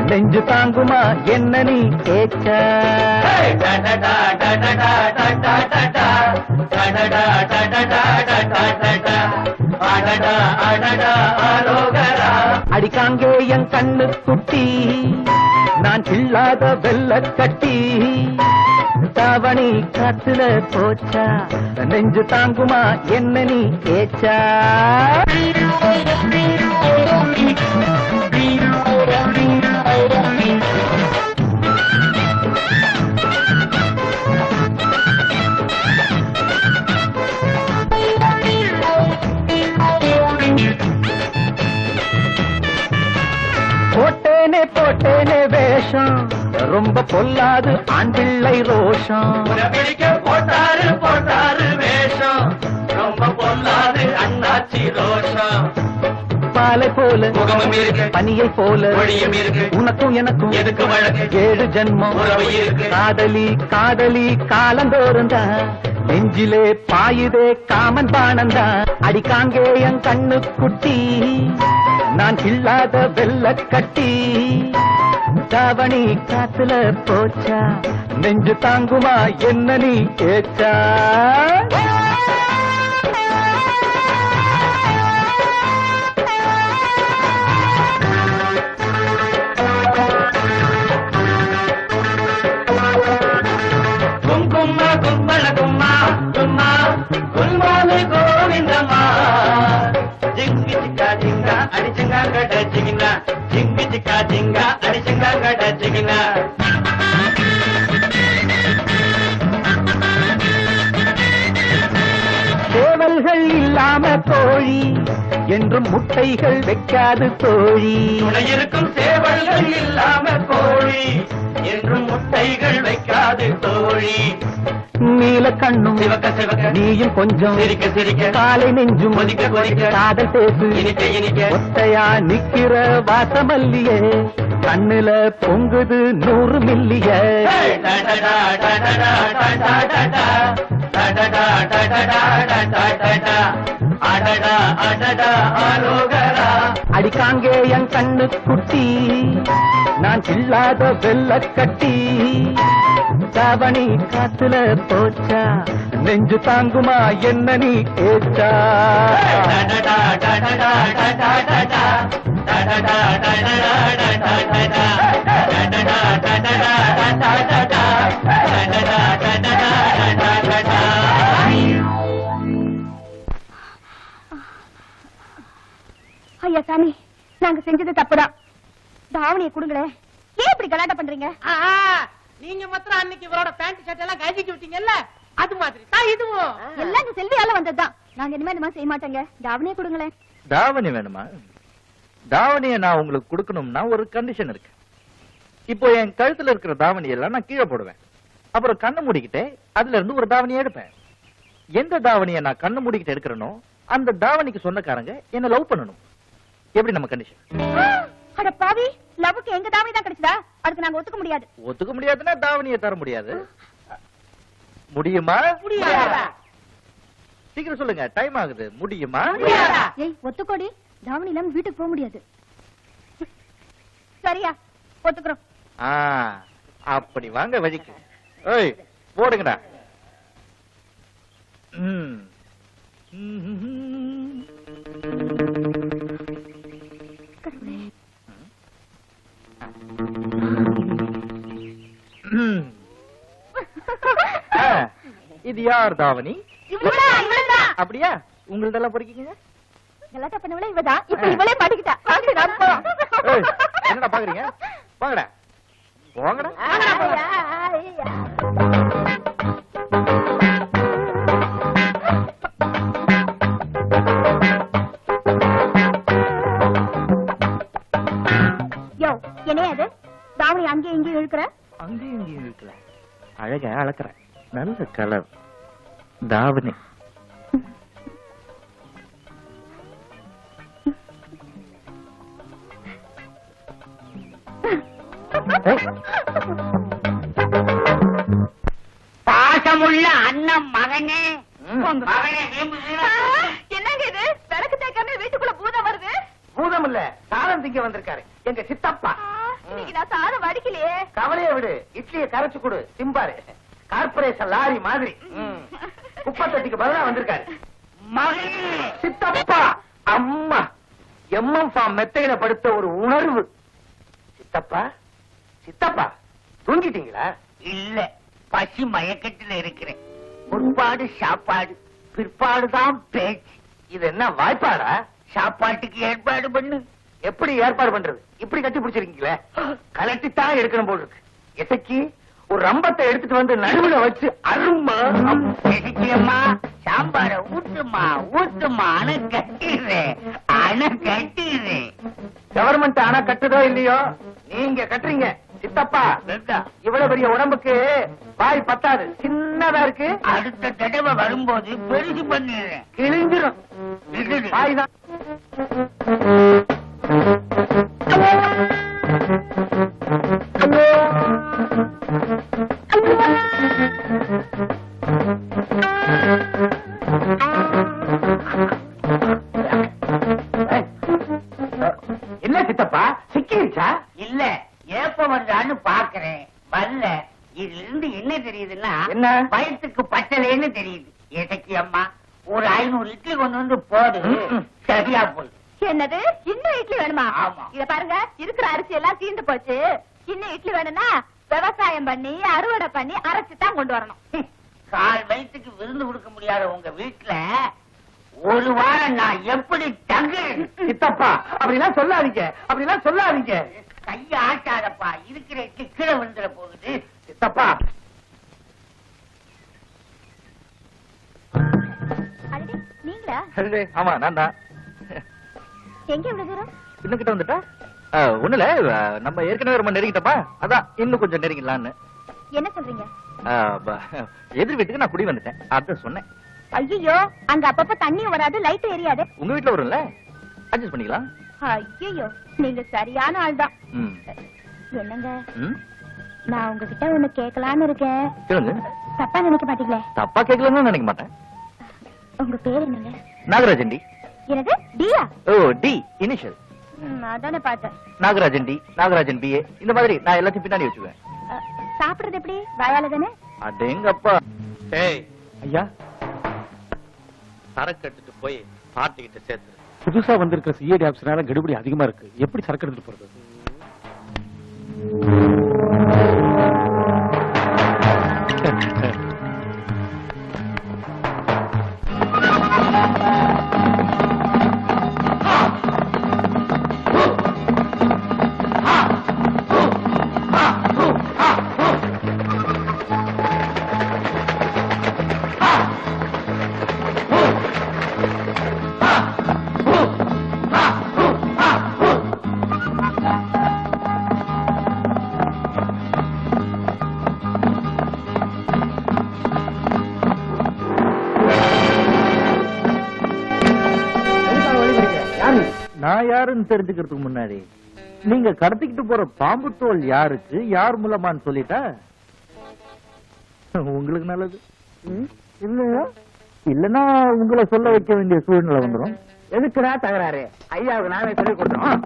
நெஞ்சு தாங்குமா என்ன நீ கேச்சா அடிக்காங்கே என் கண்ணு குட்டி நான் இல்லாத வெள்ள கட்டி தாவணி காத்துல போச்சா நெஞ்சு தாங்குமா என்ன நீ கேச்சா போட்டேனே வேஷம் ரொம்ப பொல்லாது ஆண் பிள்ளை ரோஷம் போட்டாரு வேஷம் ரொம்ப பொல்லாது அண்ணாச்சி ரோஷம் பாலை போல முகமும் இருக்கு பனியை போல ஒளியும் இருக்கு உனக்கும் எனக்கும் எதுக்கு வழக்கு 7 ஜென்மம் இருக்கு காதலி காதலி காலந்தோறுந்தா நெஞ்சிலே பாயுதே காமன் பானந்தா அடிக்காங்கே என் கண்ணு குட்டி நான் இல்லாத வெள்ள கட்டி தாவணி காத்துல போச்சா நெஞ்சு தாங்குமா என்ன நீ கேச்சா குங்கும கும்பள கும்மா கும்மா கும்மாலு கோவிந்தம்மா ஜிங்கி சிக்கா ஜிங்கா அடிச்சங்கா கட ஜிங்கினா ஜிங்கி சிக்கா ஜிங்கா அடிச்சங்கா கட ஜிங்கினா சேவல்கள் இல்லாம கோழி என்றும் முட்டைகள் வைக்காது தோழி இருக்கும் சேவல்கள் இல்லாம கோழி என்றும் முட்டைகள் வைக்காது தோழி நீல கண்ணும் சிவக்க சிவக்க நீயும் கொஞ்சம் சிரிக்க சிரிக்க காலை நெஞ்சும் ஒதிக்க கொதிக்க காதல் பேசு இனிக்க இனிக்க ஒத்தையா நிக்கிற வாசமல்லியே கண்ணுல பொங்குது 100 மில்லிய அடிக்காங்கே என் கண்ணு குட்டி நான் இல்லாத வெள்ள கட்டி தாவணி காத்துல போச்சா நெஞ்சு தாங்குமா என்ன நீ கேச்சா ஐயா சாமி நாங்க செஞ்சது தப்புதான் தாவணியை கொடுங்களேன் ஏன் இப்படி கலாட்டம் பண்றீங்க நீங்க மாத்திரம் அன்னைக்கு இவரோட பேண்ட் ஷர்ட் எல்லாம் கழிச்சு விட்டீங்கல்ல அது மாதிரி தான் இதுவும் எல்லாம் இந்த செல்வியால வந்ததுதான் நாங்க இனிமே இந்த மாதிரி செய்ய மாட்டேங்க தாவணியை கொடுங்களேன் தாவணி வேணுமா? தாவணியை நான் உங்களுக்கு கொடுக்கணும்னா ஒரு கண்டிஷன் இருக்கு. இப்போ என் கழுத்துல இருக்கிற தாவணி எல்லாம் நான் கீழே போடுவேன். அப்புறம் கண்ணு மூடிக்கிட்டே அதுல இருந்து ஒரு தாவணியை எடுப்பேன். எந்த தாவணியை நான் கண்ணு மூடிக்கிட்டு எடுக்கிறனோ அந்த தாவணிக்கு சொந்தக்காரங்க என்ன லவ் பண்ணணும். எப்படி நம்ம கண்டிஷன்? அட பாவி, லவ்வுக்கு எங்க தாவணி தான் கிடைச்சதா? அதுக்கு நாங்க ஒத்துக்க முடியாது. ஒத்துக்க முடியாதுன்னா தாவணியை தர முடியாது. முடியுமா? முடியாதா? சீக்கிரம் சொல்லுங்க, டைம் ஆகுது. முடியுமா? ஏய் ஒத்துக்கோடி, தாவணி இல்லாம வீட்டுக்கு போக முடியாது. சரியா, ஒத்துக்கிறோம். அப்படி வாங்க வழிக்கு. ஏய் போடுங்கடா. இது யார் தாவணி? அப்படியா? உங்கள்ட்ட பொறுக்கீங்க. கலாட்டா பண்ணவளே இவதான். இப்ப இவளே மாட்டிக்கிட்டா. என்னடா பாக்குறீங்க? வாங்கடா. போங்கடா. யோ என்ன அது தாவணி அங்கேயும் இங்கேயும் இழுக்கிற? அங்கேயும் இங்கேயும் இருக்கல, அழக அளக்குற. நல்ல கலர் தாவணி. பாசமுள்ள அண்ணன் மகனே என்னங்க இது விளக்கு தேய்க்காம வீட்டுக்குள்ள பூதம் வருது? பூதம் இல்ல, சாதம் திங்க வந்திருக்காரு எங்க சித்தப்பா. இன்னைக்கு நான் சாதம் வடிக்கலையே. கவலைய விடு, இட்லியை கரைச்சு கொடு திம்பாரு. கார்பரேஷன் லாரி மாதிரி குப்பை தொட்டிக்கு பதிலா வந்திருக்காரு. மகனே சித்தப்பா அம்மா எம்எம் ஃபார்ம் மெத்தையில படுத்த ஒரு உணர்வு. சித்தப்பா சித்தப்பா தூங்கிட்டீங்களா? இல்ல, பசி மயக்கத்துல இருக்கிறேன். முற்பாடு சாப்பாடு, பிற்பாடுதான் பேச்சு. இது என்ன வாய்ப்பாடா? சாப்பாட்டுக்கு ஏற்பாடு பண்ணு. எப்படி ஏற்பாடு பண்றது? இப்படி கட்டி பிடிச்சிருக்கீங்களே, கலட்டித்தான் எடுக்கணும் போல் இருக்கு. எசைக்கு ஒரு ரம்பத்தை எடுத்துட்டு வந்து நடுவுல வச்சு அருமா. அம்மா சாம்பார ஊத்துமா ஊத்துமா, அணை கட்டிடுறேன் அணை கட்டிடுறேன். கவர்மெண்ட் ஆனா கட்டுதோ இல்லையோ, நீங்க கட்டுறீங்க. சித்தப்பா இவ்வளவு பெரிய உடம்புக்கு வாய் பத்தாது, சின்னதா இருக்கு. அடுத்த தடவை வரும்போது பெருசு பண்ணிடுறேன். கிழிஞ்சிரும் வாய் தான். என்ன சித்தப்பா சிக்கிருச்சா? இல்ல, ஏப்ப வந்தான்னு பாக்குறேன். வரல. இதுல இருந்து என்ன தெரியுதுன்னா, என்ன? வயிற்றுக்கு பட்டலைன்னு தெரியுது. எசக்கி அம்மா ஒரு 500 இட்லி கொண்டு வந்து போடு, சரியா போய். என்னது இன்னும் இட்லி வேணுமா? ஆமா. இத பாருங்க, இருக்கிற அரிசி எல்லாம் தீர்ந்து போச்சு. இன்னும் இட்லி வேணும்னா விவசாயம் பண்ணி அறுவடை பண்ணி அரைச்சு தான் கொண்டு வரணும். கால் வயிற்றுக்கு விருந்து கொடுக்க முடியாத உங்க வீட்டுல ஒரு வாரம் நான் எப்படி தங்குறேன்? சித்தப்பா அப்படிலாம் சொல்லாதீங்க, அப்படிலாம் சொல்லாதீங்க. கைய ஆட்டாதப்பா, இருக்கிற இட்லி கீழே விழுந்துட போகுது. சித்தப்பா அடடே, நீங்களா? ஆமா நான் தான். எங்க இவ்வளவு தூரம்? இன்னும் கிட்ட வந்துட்டா? ஒண்ணுல நம்ம ஏற்கனவே ரொம்ப நெருங்கிட்டப்பா, அதான் இன்னும் கொஞ்சம் நெருங்கிடலான்னு. என்ன சொல்றீங்க? எதிர் வீட்டுக்கு நான் குடி வந்துட்டேன், அதான் சொன்னேன். ஐயோ, அங்க அப்பப்ப தண்ணியும் வராது, லைட் எரியாது. உங்க வீட்டுல வரும்ல, அட்ஜஸ்ட் பண்ணிக்கலாம். ஐயோ, நீங்க சரியான ஆள் தான். ம். என்னங்க, ம்? நான் உங்ககிட்ட ஒண்ணு கேட்கலான்னு இருக்கேன். கேளுங்க. தப்பா நினைக்க மாட்டீங்களே? தப்பா கேட்கலன்னு நினைக்க மாட்டேன். உங்க பேர் என்னங்க? நாகராஜன் டி. என்னது டியா? ஓ டி இனிஷியல். அதானே பார்த்தேன். நாகராஜன் டி, நாகராஜன் பிஏ, இந்த மாதிரி நான் எல்லாத்தையும் பின்னாடி வச்சுக்குவேன். சாப்பிடுறது எப்படி? வாயால தானே? அடேங்கப்பா. ஏய், ஐயா, சரக்கு எடுத்துட்டு போய் பார்ட்டிகிட்ட சேர்த்து. புதுசா வந்திருக்கிற சிஐடி ஆபீசரால கெடுபடி அதிகமா இருக்கு. எப்படி சரக்கு எடுத்துட்டு போறது? நான் யாருன்னு தெரிஞ்சுக்கிறதுக்கு முன்னாடி நீங்க கடத்திக்கிட்டு போற பாம்பு தோல் யாருக்கு, யார் மூலமான்னு சொல்லிட்டா உங்களுக்கு நல்லது. இல்லையா? இல்லன்னா உங்களை சொல்ல வைக்க வேண்டிய சூழ்நிலை வந்துடும். எதுக்குடா தகராறு? ஐயாவுக்கு நானே சொல்லிக் கொடுத்தோம்.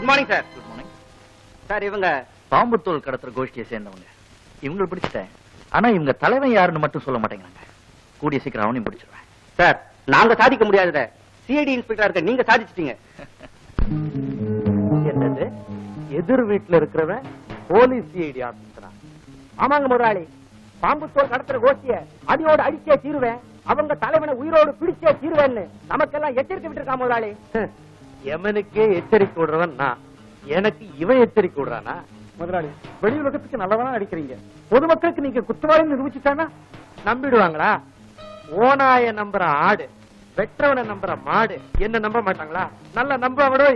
Good morning sir. Good morning sir இவங்க பாம்புத்தோல் கடத்துற கோஷ்டியை சேர்ந்தவங்க. இவங்களை பிடிச்சிட்டேன். ஆனா இவங்க தலைவன் யாருன்னு மட்டும் சொல்ல மாட்டேங்கிறாங்க. கூடிய சீக்கிரம் அவனையும் பிடிச்சிருவேன். சார் நாங்க சாதிக்க முடியாத சிஐடி இன்ஸ்பெக்டரா இருக்க நீங்க சாதிச்சிட்டீங்க. என்னது எதிர் வீட்டுல இருக்கிறவன் போலீஸ் சிஐடி ஆபீசரா? ஆமாங்க முதலாளி, பாம்புத்தோல் கடத்துற கோஷ்டிய அடியோடு அடிச்சே தீருவேன், அவங்க தலைவனை உயிரோடு பிடிச்சே தீருவேன்னு நமக்கெல்லாம் எச்சரிக்கை விட்டுருக்கா முதலாளி. எமனுக்கே எச்சரிக்கை விடுறவன் நான், எனக்கு இவன் எச்சரிக்கை விடுறானா? முதலாளி, வெளி உலகத்துக்கு நல்லவனா அடிக்கிறீங்க, பொதுமக்களுக்கு நீங்க குற்றவாளி நிரூபிச்சுட்டானா நம்பிடுவாங்களா? ஓனாய நம்புற ஆடு, வெற்றவனை நம்புற மாடு என்ன நம்ப மாட்டாங்களா? நல்லா நம்ப விடு.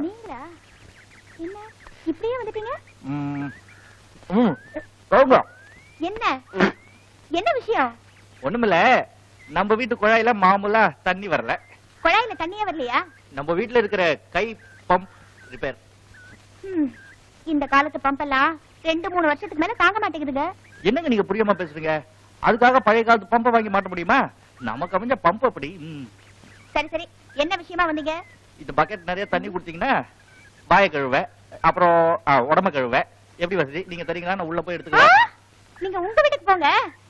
நீங்களா? என்ன இப்படியே வந்துட்டீங்க? என்ன என்ன விஷயம்? ஒண்ணுமில்ல, நம்ம வீட்டு குழாயில மாமூலா தண்ணி வரல. குழாயில தண்ணியே வரலையா? நம்ம வீட்டுல இருக்கிற கை பம்ப் ரிப்பேர். இந்த காலத்து பம்ப் எல்லாம் 2-3 வருஷத்துக்கு மேல தாங்க மாட்டேங்குதுங்க. என்னங்க நீங்க புரியாம பேசுறீங்க? அதுக்காக பழைய காலத்து பம்பை வாங்கி மாட்ட முடியுமா? நமக்கு அமைஞ்ச பம்ப் அப்படி. சரி சரி, என்ன விஷயமா வந்தீங்க? இந்த பக்கெட் நிறைய தண்ணி குடுத்தீங்கன்னா வாய கழுவ, அப்புறம் உடம்ப கழுவ. எப்படி வசதி? நீங்க தரீங்களா? நான் உள்ள போய் எடுத்துக்கலாம். நீங்க உங்க வீட்டுக்கு போங்க,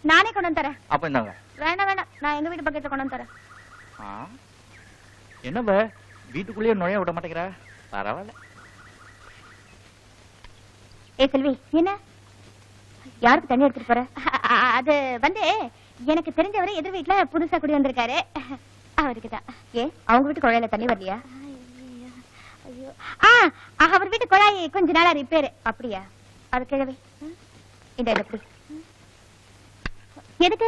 நானே கொண்டு வந்து தரேன். அப்ப என்னங்க? வேணாம் வேணாம், நான் எங்க வீட்டு பக்கத்துல கொண்டு வந்து தரேன். என்னவ வீட்டுக்குள்ளேயே நுழைய விட மாட்டேங்கிற? பரவாயில்ல. ஏ செல்வி, என்ன யாருக்கு தண்ணி எடுத்துட்டு போற? அது வந்து எனக்கு தெரிஞ்சவரை எதிர் வீட்டுல புதுசா குடி வந்திருக்காரு, அவருக்குதான். ஏ அவங்க வீட்டு குழாயில தண்ணி வரலையா? அவர் வீட்டு குழாய் கொஞ்ச நாளா ரிப்பேர். அப்படியா? அது கிழவி இந்த எப்படி எதுக்கு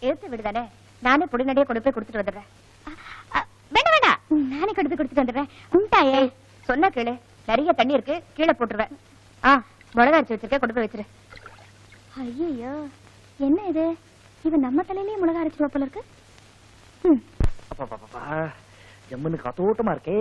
எடுத்து விடுதானே? நானே பொடிநடியா கொண்டு போய் கொடுத்துட்டு வந்துடுறேன். வேண்டாம் வேண்டாம், நானே கொண்டு போய் கொடுத்துட்டு வந்துடுறேன். உண்டாயே சொன்ன கேளு, நிறைய தண்ணி இருக்கு, கீழே போட்டுருவேன். மிளகா அரைச்சு வச்சிருக்க, கொண்டு போய் வச்சிரு. ஐயோ என்ன இது, இவன் நம்ம தலையிலேயே மிளகா அரைச்சு போல இருக்கு. எம்மனுக்கு காத்தோட்டமா இருக்கே.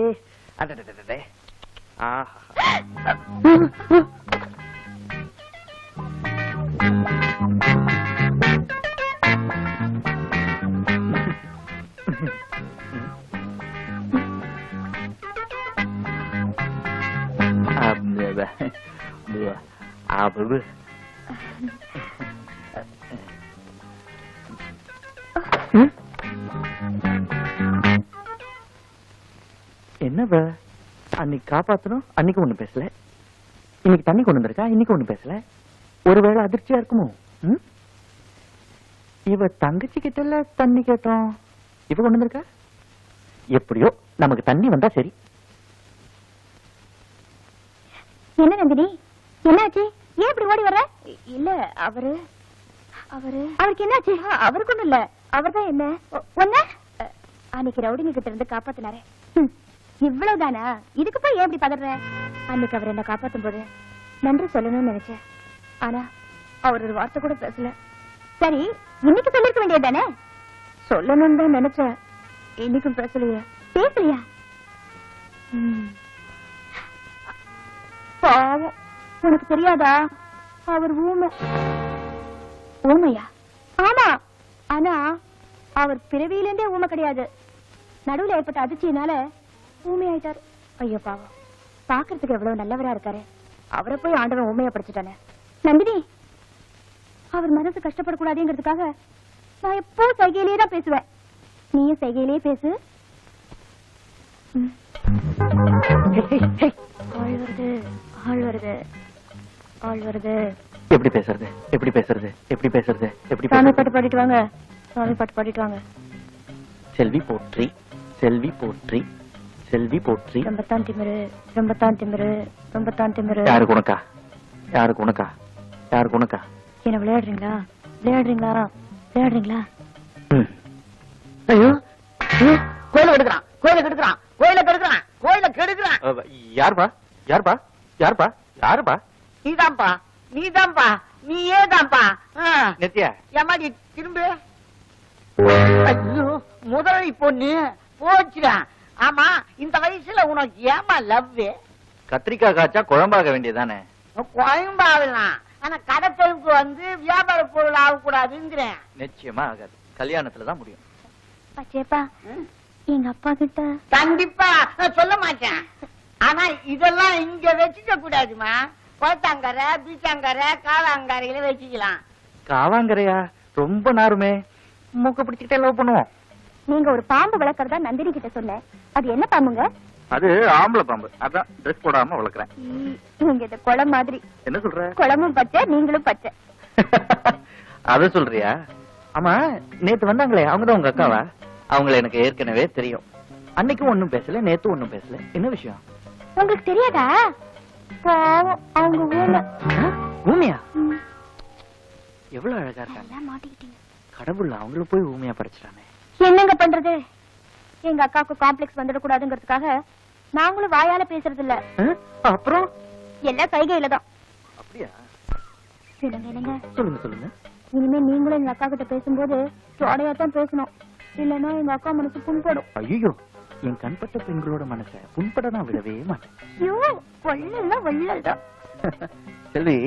என்னவ அன்னைக்கு காப்பாத்தணும், அன்னைக்கு ஒண்ணு பேசல, இன்னைக்கு தண்ணி கொண்டு வந்திருக்கா, இன்னைக்கு ஒண்ணு பேசல. ஒருவேளை அதிர்ச்சியா இருக்குமோ? இவ தங்கச்சி கிட்ட தண்ணி கேட்டோம், இவ கொண்டு வந்திருக்கா. எப்படியோ நமக்கு தண்ணி வந்தா சரி. என்ன நந்தினி, என்னாச்சு? ஏன் இப்படி ஓடி வர்ற? இல்ல அவருக்கு என்னாச்சு? அவருக்கு ஒண்ணும் இல்ல, அவர்தான் என்ன ஒன்ன அன்னைக்கு ரவுடிங்க கிட்ட இருந்து காப்பாத்தினாரே, இவ்வளவுதானா? இதுக்கு போய் ஏன் இப்படி பதற? அன்னைக்கு அவர் என்ன காப்பாத்தும் போது நன்றி சொல்லணும்னு நினைச்சேன், ஆனா அவர் ஒரு வார்த்தை கூட பேசல. சரி, இன்னைக்கு சொல்லிருக்க வேண்டியதானே? சொல்லணும்னு தான் நினைச்சேன், இன்னைக்கும் பேசலையா? பாவம், உனக்கு தெரியாதா? அவர் ஊமையா? ஆமா, ஆனா அவர் பிறவியிலேருந்தே ஊமை கிடையாது, நடுவுல ஏற்பட்ட அதிர்ச்சியினால ஊமையாயிட்டாரு. ஐயோ பாவம், பாக்குறதுக்கு எவ்வளவு நல்லவரா இருக்காரு, அவரை போய் ஆண்டவன் ஊமையா படிச்சுட்டானே. நந்தினி, அவர் மனசு கஷ்டப்படக்கூடாதுங்கிறதுக்காக நான் எப்போ சைகையிலேயே தான் பேசுவேன், நீயும் சைகையிலேயே பேசு. ஆள் வருது. எப்படி பேசுறது, எப்படி பேசுறது, எப்படி பேசுறது, எப்படி? சாமி பாட்டு பாடிட்டு வாங்க, சாமி பாட்டு பாடிட்டு வாங்க. செல்வி போற்றி, செல்வி போற்றி, செல்வி போற்றி. ரொம்பத்தான் திமிரு, ரொம்பத்தான் திமிரு, ரொம்பத்தான் திமிரு. யாருக்கு உனக்கா? யாருக்கு உனக்கா? யாருக்கு உனக்கா? என்ன விளையாடுறீங்களா? விளையாடுறீங்களா? விளையாடுறீங்களா? ஐயோ, கோயில கெடுக்கிறான், கோயில கெடுக்கிறான், கோயில கெடுக்கிறான், கோயில கெடுக்கிறான். யாருப்பா? யாருப்பா? யாருப்பா? யாருப்பா? நீதான்பா, நீதான்பா, நீயே தான்பா. நெத்தியா ஏமாடி திரும்ப. ஐயோ, முதலாளி பொண்ணு போச்சுடா. ஆமா, இந்த வயசுல உனக்கு ஏமா லவ்? கத்திரிக்காய் காய்ச்சா குழம்பாக வேண்டியதானே? குழம்பாகலாம், ஆனா கடை தெருவுக்கு வந்து வியாபார பொருள் ஆகக்கூடாதுங்கிறேன். நிச்சயமா ஆகாது, கல்யாணத்துலதான் முடியும். பச்சேப்பா எங்க அப்பா கிட்ட கண்டிப்பா நான் சொல்ல மாட்டேன். ஆனா இதெல்லாம் இங்க வச்சுக்க கூடாதுமா. குளத்தாங்கரை, பீச்சாங்கரை, காவாங்கரையில வச்சுக்கலாம். காவாங்கரையா? ரொம்ப நாருமே. மூக்க பிடிச்சிக்கிட்டே லவ் பண்ணுவோம். நீங்க ஒரு பாம்பு வளர்க்கறதா நந்தினி கிட்ட சொன்னேன். அது என்ன பாம்புங்க? அது ஆம்பளை பாம்பு, அதான் ட்ரெஸ் போடாம வளர்க்குறேன். நீங்க இந்த குளம் மாதிரி. என்ன சொல்ற? குளமும் பச்சை, நீங்களும் பச்சை. அத சொல்றியா? ஆமா, நேத்து வந்தாங்களே அவங்கதான் உங்க அக்காவா? அவங்கள எனக்கு ஏற்கனவே தெரியும். அன்னைக்கும் ஒண்ணும் பேசல, நேத்து ஒண்ணும் பேசல. என்ன விஷயம்? உங்களுக்கு தெரியாதா? பாவம், அவங்க ஊமை. ஊமையா? எவ்வளவு அழகா இருக்காங்க. எல்லாம் மாட்டிக்கிட்டீங்க. கடவுள் அவங்கள போய் ஊமையா படைச்சிட்டானே. என்னங்க பண்றது? எங்க அக்காவுக்கு காம்ப்ளெக்ஸ் வந்துடக்கூடாதுங்கிறதுக்காக நாங்களும் வாயால பேசுறது இல்ல. அப்புறம் எல்லாம் கைகையில தான். அப்படியா? என்னங்க சொல்லுங்க சொல்லுங்க. இனிமே நீங்களும் எங்க அக்கா கிட்ட பேசும்போது ஜோடையா தான் பேசணும். இல்லன்னா எங்க அக்கா மனசு புண்படும். ஐயோ, என் கண்பட்ட பெண்களோட மனச புண்பட நான் விடவே மாட்டேன். ஐயோ, வள்ளல்தான் வள்ளல்தான். செல்வி,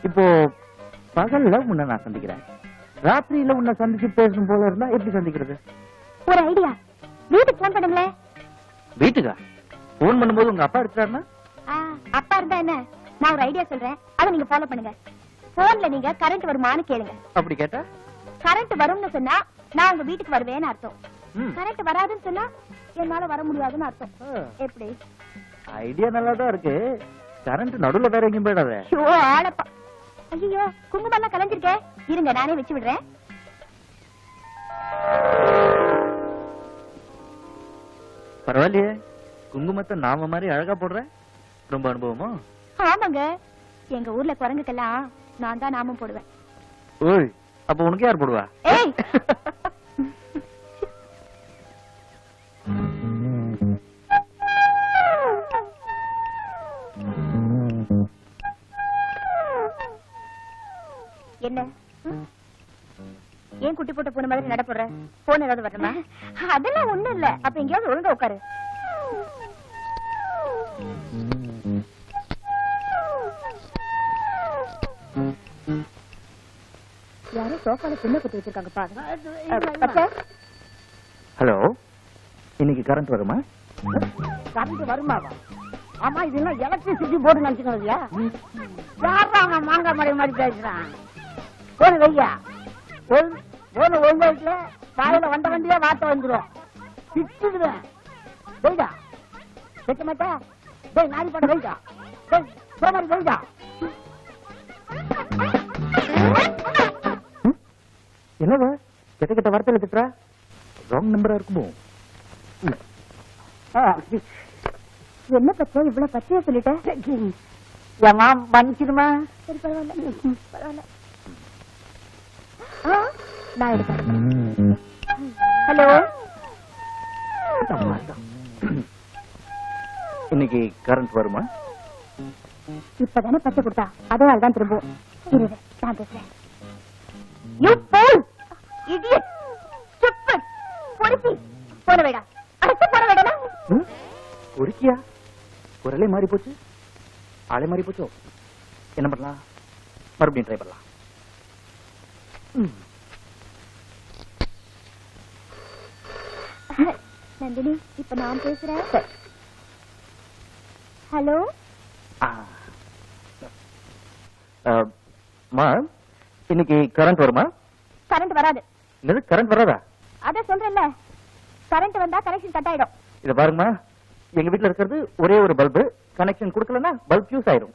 இப்போ பகல்ல உன்னை நான் சந்திக்கிறேன், ராத்திரியில உன்னை சந்திச்சு பேசணும் போல இருந்தா எப்படி சந்திக்கிறது? ஒரு ஐடியா, வீட்டுக்கு போன் பண்ணுங்களேன். வீட்டுக்கா? போன் பண்ணும்போது உங்க அப்பா இருக்கிறாருன்னா? அப்பா இருந்தா என்ன, நான் ஒரு ஐடியா சொல்றேன், அதை நீங்க ஃபாலோ பண்ணுங்க. போன்ல நீங்க கரண்ட் வருமானு கேளுங்க. அப்படி கேட்டா? கரண்ட் வரும்னு சொன்னா நான் உங்க வீட்டுக்கு வருவேன்னு அர்த்தம். கரண்ட் வராதுன்னு சொன்னா என்னால வர முடியாதுன்னு அர்த்தம். எப்படி? ஐடியா நல்லாதான் இருக்கு. கரண்ட் நடுவுல வேற எங்கேயும் போயிடாத. ஐயோ ஆளப்பா. ஐயோ, குங்குமம் எல்லாம் கலைஞ்சிருக்கேன். இருங்க, நானே வச்சு விடுறேன். பரவாயில்லையே, குங்குமத்தை நாம மாதிரி அழகா போடுற. ரொம்ப அனுபவமா? ஆமாங்க, எங்க ஊர்ல குரங்குக்கெல்லாம் நான் தான் நாமம் போடுவேன். ஓய், அப்ப உனக்கு யார் போடுவா? ஏய், என்ன ஏன் குட்டி போட்ட பூனை மாதிரி நட போடுற? போன் ஏதாவது வரணுமா? அதெல்லாம் ஒண்ணும் இல்ல. அப்ப எங்கேயாவது ஒழுங்கா உட்காரு. யாரும் சோஃபால சின்ன குட்டி வச்சிருக்காங்க பாருங்க. ஹலோ, இன்னைக்கு கரண்ட் வருமா? கரண்ட் வருமாவா? ஆமா, இதெல்லாம் எலக்ட்ரிசிட்டி போர்டு நினைச்சுக்கலையா? யாரா அவன் மாங்காய் மடை மாதிரி பேசுறான்? போன வையா, போன ஒழுங்காயிட்டுல காலையில வண்ட வண்டியா வார்த்தை வந்துடும். திட்டுடுவேன். வைடா, வைக்க மாட்டா? டேய் நாரி படம் வைடா. டேய் சோமாரி வைடா. என்னவா கிட்ட கிட்ட வார்த்தையில திட்டுறா? ராங் நம்பரா இருக்குமோ? என்ன பச்சை இவ்வளவு பச்சையா சொல்லிட்டேன்? ஏமா மன்னிச்சிடுமா? சரி, பரவாயில்ல பரவாயில்ல. நான் எடுக்கிறேன். ஹலோ, இன்னைக்கு கரண்ட் வருமா? இப்பதானே பச்சை கொடுத்தா, அதனாலதான் திரும்பவும். இரு, நான் பேசுறேன். You fool! Idiot! Stupid! பொறுக்கி! போன வேடா. அடுத்து போன வேடா. பொறுக்கியா? குரலே மாறி போச்சு, ஆளே மாறி போச்சோ? என்ன பண்ணலாம்? மறுபடியும் ட்ரை பண்ணலாம். நந்தினி, இப்ப நான் பேசுறேன். ஹலோ, இன்னைக்கு கரண்ட் வருமா? கரண்ட் வராது. என்னது, கரண்ட் வராதா? அத சொல்றேன்ல, கரண்ட் வந்தா கனெக்ஷன் கட் ஆயிடும். இத பாருங்கம்மா, எங்க வீட்டுல இருக்கிறது ஒரே ஒரு பல்பு. கனெக்ஷன் கொடுக்கலன்னா பல்ப் ஃபியூஸ் ஆயிடும்.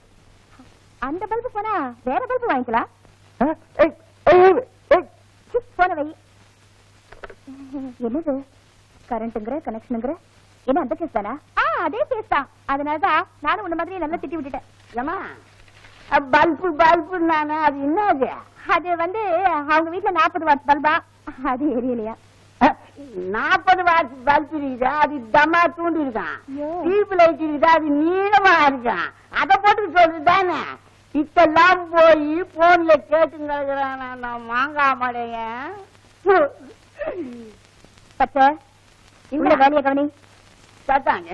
அந்த பல்பு போனா வேற பல்பு வாங்கிக்கலாம். போன வை. என்னது கரண்ட்ங்கிற கனெக்ஷனுங்கிற? என்ன அந்த கேஸ் தானா? அதே கேஸ் தான். அதனாலதான் நானும் உன்ன மாதிரி நல்லா திட்டி விட்டுட்டேன். ஏமா பல்பு பல்பு நானே, அது என்ன? அது வந்து அவங்க வீட்டுல 40 வாட்ஸ் பல்பா, அது எரியலையா? 40 வாட்ஸ் பல்பு இருக்குதா? அது தமா தூண்டி இருக்கான். ஐயோ. டியூப் லைட் இருக்குதா? அது நீளமா இருக்கான். அத போட்டு சொல்றதுதானே. இப்பெல்லாம் போய் போன்ல கேட்டுங்கிறான் நான் மாங்காய் மடைய. பச்சை இந்த வேலையை கவனி. சத்தாங்க.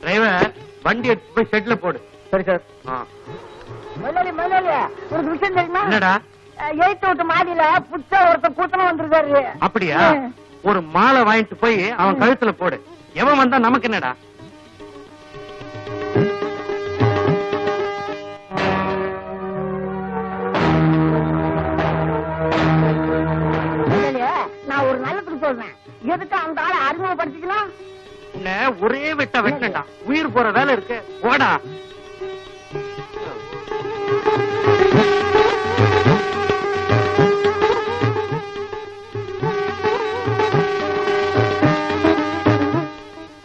டிரைவர் வண்டி எடுத்து போய் ஷெட்ல போடு. சரி சார். முதலாளி ஒரு விஷயம் தெரியுமா? என்னடா? 8th வீட்டு மாடியில புதுசா ஒருத்தர் கூட்டணும் வந்திருக்காரு. அப்படியா? ஒரு மாலை வாங்கிட்டு போய் அவன் கழுத்துல போடு. எவன் வந்தா நமக்கு என்னடா? நான் ஒரு நல்லதுக்கு சொல்றேன். எதுக்கு அந்த ஆளை அறிமுகப்படுத்திக்கலாம்? உன்னை ஒரே வெட்ட வெட்டா உயிர் போற வேலை இருக்கு. ஓடா.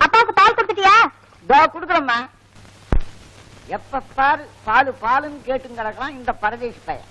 அப்பாவுக்கு பால் கொடுத்துட்டியா? குடுக்கறம்மா. எப்ப பாரு பாலுன்னு கேட்டு கிடக்கலாம் இந்த பரதேசி பையன்.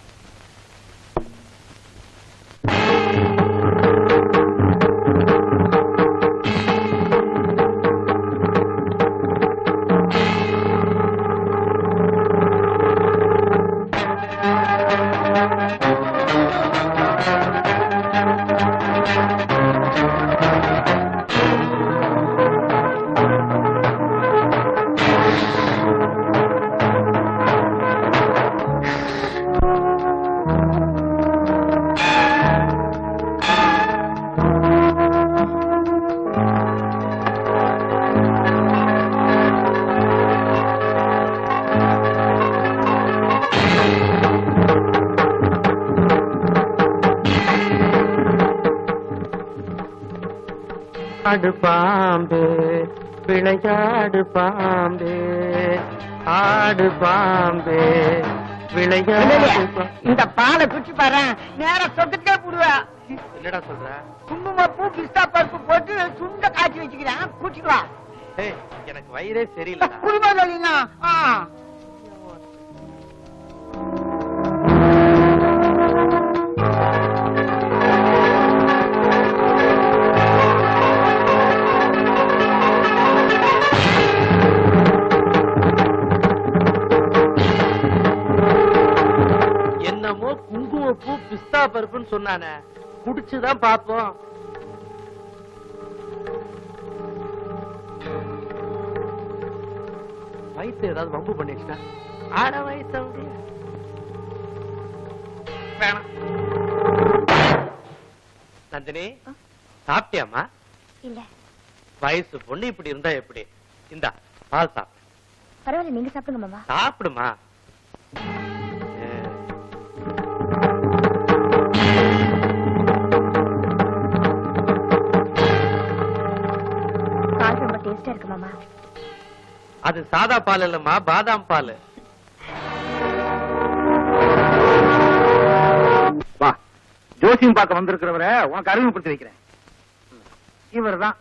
ஆடு பாம்பே விளையாடு பாம்பே, ஆடு பாம்பே விளையாடு. இந்த பாலை குடிச்சு பாரு, நேரா சொத்துக்கே போடுவா. என்னடா சொல்ற? குங்குமப்பூ பிஸ்தா பருப்பு போட்டு சுண்ட காய்ச்சி வச்சுக்கிறேன், குடிச்சுக்கலாம். எனக்கு வயிறே சரியில்லை. குடும்பம் சொல்லினா குங்குமப்பூ பிஸ்தா பருப்புன்னு சொன்னானே, குடிச்சுதான் பாப்போம். வயிற்று ஏதாவது வம்பு பண்ணிடுச்சா? ஆட வயிற்று வேணாம். நந்தினி, சாப்பிட்டியாமா? இல்ல. வயசு பொண்ணு இப்படி இருந்தா எப்படி? இந்தா பால் சாப்பிடு. பரவாயில்ல, நீங்க சாப்பிடுங்க மாமா. சாப்பிடுமா. பால் ரொம்ப டேஸ்டா இருக்கு மாமா. அது சாதா பால் இல்லம்மா, பாதாம் பால். வா, ஜோசியம் பார்க்க வந்திருக்கிறவரை உனக்கு அறிமுகப்படுத்தி வைக்கிறேன். இவர்தான்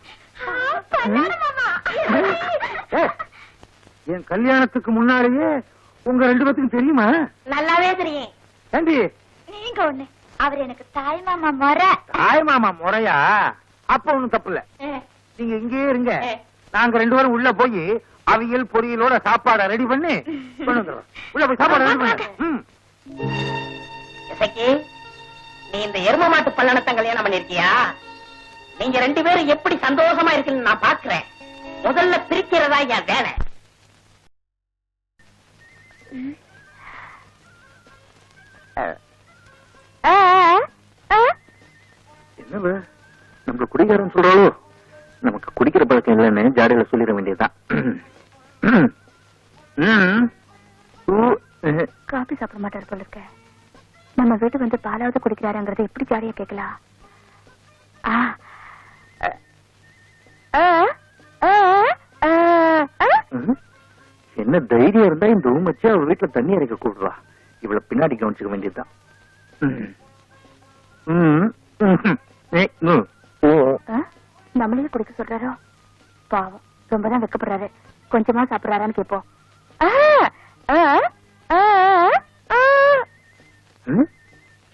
என் கல்யாணத்துக்கு முன்னாலேயே உங்க 2 பேத்துக்கும் தெரியுமா? நல்லாவே தெரியும். ஏண்டி நீங்க ஒண்ணு, அவர் எனக்கு தாய் மாமா முறை. தாய் மாமா முறையா? அப்ப ஒண்ணும் தப்பு இல்ல. நீங்க இங்கே இருங்க, நாங்க 2 பேரும் உள்ள போய் அவியல் பொரியலோட சாப்பாட ரெடி பண்ணி கொண்டு வந்துடுறோம். உள்ள போய் சாப்பாடு ரெடி பண்ணு. நீ இந்த எரும மாட்டு பல்லணத்தை கல்யாணம் பண்ணிருக்கியா? நீங்க 2 பேரும் எப்படி சந்தோஷமா இருக்குன்னு நான் பாக்குறேன். முதல்ல பிரிக்கிறதா என் வேலை. என்னவ நம்மள குடிக்காரன் சொல்றாளோ? நமக்கு குடிக்கிற பழக்கம் இல்லைன்னு ஜாடையில சொல்லிட வேண்டியதுதான். காபி சாப்பிட மாட்டாரு போல இருக்க. நம்ம வீட்டு வந்து பாலாவது குடிக்கிறாருங்கிறத எப்படி ஜாலியா கேட்கலாம்? என்ன தைரியம் இருந்தா இந்த ரூம் வச்சு அவ வீட்டுல தண்ணி இறக்க கூடுவா. இவ்வளவு பின்னாடி கவனிச்சுக்க வேண்டியதுதான். நம்மளையே குடிக்க சொல்றாரோ? பாவம், ரொம்பதான் வெக்கப்படுறாரு. கொஞ்சமா சாப்பிடுறாரான்னு கேப்போம்.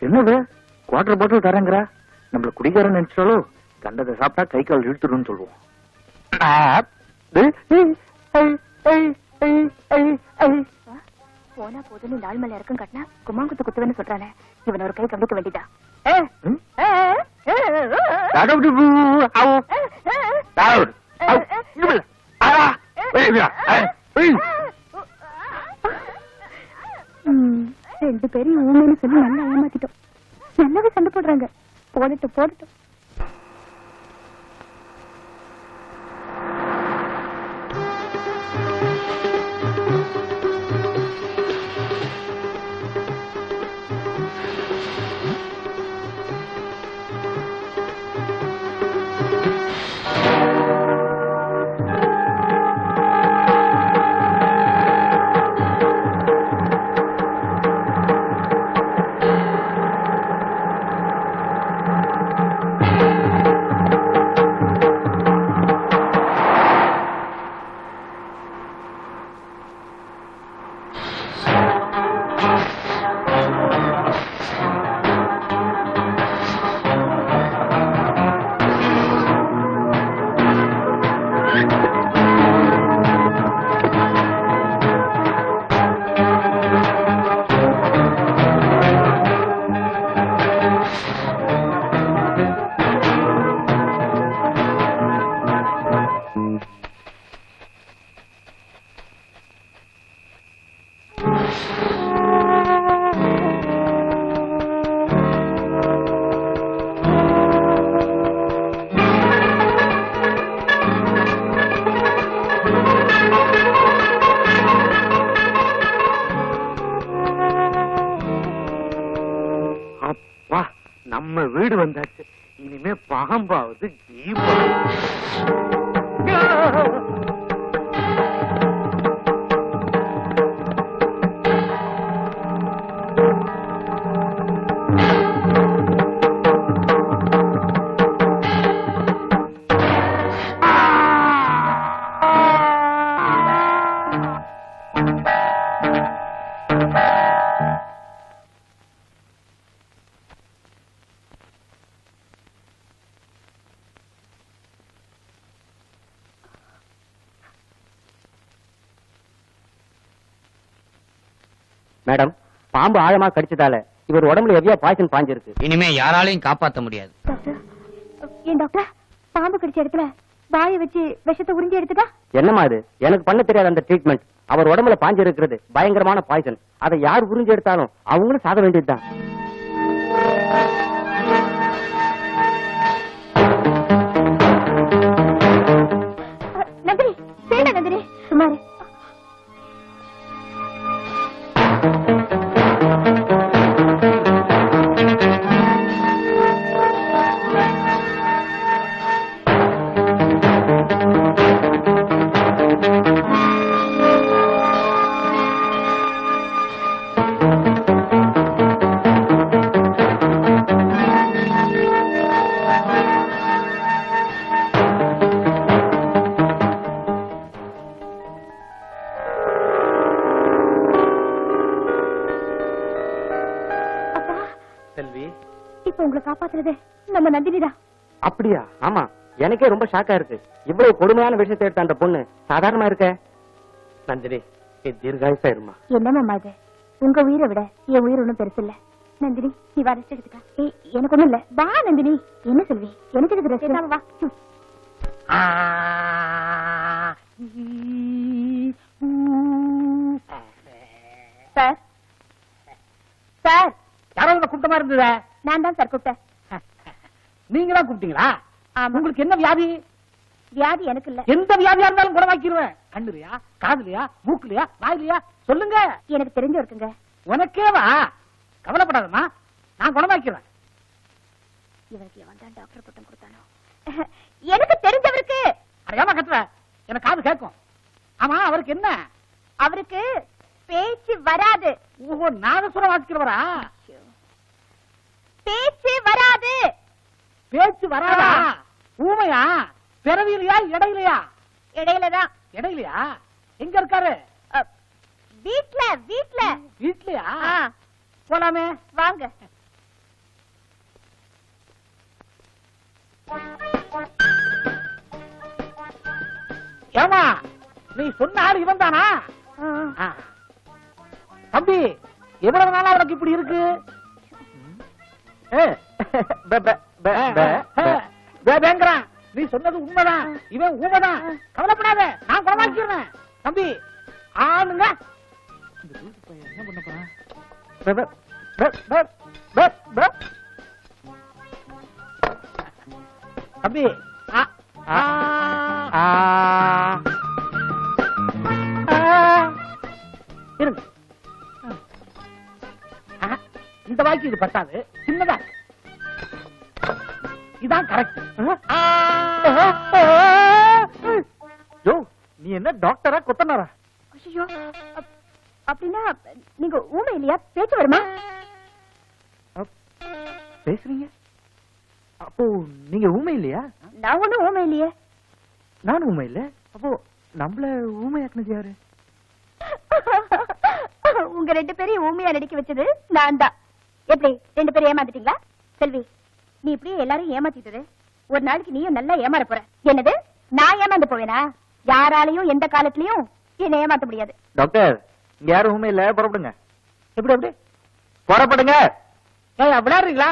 என்னது குவார்டர் பாட்டில் தரங்கிறா? நம்மள குடிக்காரன்னு நினைச்சாலோ? கண்டதை சாப்பிட்டா கை கால் இழுத்துடும் சொல்லுவோம். போனா போதுன்னு நாள் மேல இறக்கும் கட்டினா கும்மாங்குத்து குத்துவேன்னு சொல்றானே, இவன் ஒரு கை கம்பிக்க வேண்டியதா? ரெண்டு பேரும் ஊமைன்னு சொல்லி நல்லா ஏமாத்திட்டோம். நல்லாவே சண்டை போடுறாங்க. போடட்டும் போடட்டும். நம்ம வீடு வந்தாச்சு. இனிமே பாம்பாவது தீபா. மேடம், பாம்பு ஆழமா கடிச்சதால இவர் உடம்புல எவ்வளவு பாய்ச்சல் பாஞ்சிருக்கு. இனிமே யாராலையும் காப்பாற்ற முடியாது. டாக்டர், ஏன் டாக்டர் பாம்பு கடிச்ச இடத்துல வாயை வச்சு விஷத்தை உறிஞ்சி எடுத்துட்டா? என்னமா இது? எனக்கு பண்ண தெரியாத அந்த ட்ரீட்மெண்ட். அவர் உடம்புல பாஞ்சு இருக்கிறது பயங்கரமான பாய்ச்சல். அதை யார் உறிஞ்சி எடுத்தாலும் அவங்களும் சாக வேண்டியதுதான். நந்தினி, வேண்டாம் நந்தினி, சுமாரு. இப்ப உங்களை காப்பாத்துறது நம்ம நந்தினிதான். அப்படியா? ஆமா, எனக்கே ரொம்ப ஷாக்கா இருக்கு. இவ்வளவு கொடுமையான விஷயத்தை எடுத்த அந்த பொண்ணு சாதாரணமா இருக்க. நந்தினி, நீ தீர்காயுசா இருமா. என்னமாமா இது? உங்க உயிரை விட என் உயிர் ஒண்ணும் பெருசு இல்ல. நந்தினி, நீ வா, ரெஸ்ட் எடுத்துக்க. எனக்கு ஒண்ணும் இல்ல. வா நந்தினி. என்ன சொல்வி? எனக்கு இதுக்கு ரெஸ்ட். வா. சார், சார், யாராவது கூட்டமா இருந்ததா? நான் தான் சார் கூப்பிட்டேன். நீங்க தான் கூப்பிட்டீங்களா? ஆமா. உங்களுக்கு என்ன வியாதி? வியாதி எனக்கு இல்ல. எந்த வியாதியா இருந்தாலும் குணமாக்கிடுவேன். கண்ணுலையா, காதுலையா, மூக்குலையா, வாயிலையா? சொல்லுங்க. எனக்கு தெரிஞ்சு இருக்குங்க. உனக்கேவா? கவலைப்படாதம்மா, நான் குணமாக்கிறேன். இவனுக்கு எவன் தான் டாக்டர் பட்டம் கொடுத்தானோ? எனக்கு தெரிஞ்சவருக்கு. அடையாம கத்துற, எனக்கு காது கேட்கும். ஆமா, அவருக்கு என்ன? அவருக்கு பேச்சு வராது. ஓஹோ, நாதசுரம் வாசிக்கிறவரா? பேச்சு வராது. பேச்சு வராதா? ஊமையா? பிறவிலையா இடையிலையா? இடையிலதான். இடையிலையா? எங்க இருக்காரு? வீட்ல. வீட்ல. வீட்லயா? போலாமே, வாங்க. ஏமா, நீ சொன்ன ஆள் இவன் தானா? தம்பி, எவ்வளவு நாளா உனக்கு இப்படி இருக்கு? நீ சொன்னது உண்மைதான், இவன் ஊமைதான். கவலைப்படாத, நான் குணமாக்கிறேன். தம்பி ஆளுங்க இந்த வீட்டு பையன் என்ன பண்ண போறான்? தம்பி இருங்க. இந்த வாய்க்கு இது பத்தாது, சின்னதா இதான் கரெக்ட். யோ, நீ என்ன டாக்டரா கொத்தனாரா? ஐயோ, அப்படின்னா நீங்க ஊமை இல்லையா? பேச்சு வருமா? பேசுறீங்க? அப்போ நீங்க ஊமை இல்லையா? நான் ஒண்ணும் ஊமை இல்லையே. நானும் ஊமை இல்ல. அப்போ நம்மள ஊமையாக்குனது யாரு? உங்க 2 பேரையும் ஊமையா நடிக்க வச்சது நான் தான். எப்படி 2 பேரும் ஏமாத்திட்டீங்களா? செல்வி, நீ இப்படியே எல்லாரும் ஏமாத்திட்டு ஒரு நாளைக்கு நீயும் நல்லா ஏமாற போற. என்னது, நான் ஏமாந்து போவேனா? யாராலையும் எந்த காலத்திலயும் என்ன ஏமாத்த முடியாது. டாக்டர், இங்க யாரும் ஊமை இல்ல, புறப்படுங்க. எப்படி எப்படி புறப்படுங்க? விளையாடுறீங்களா?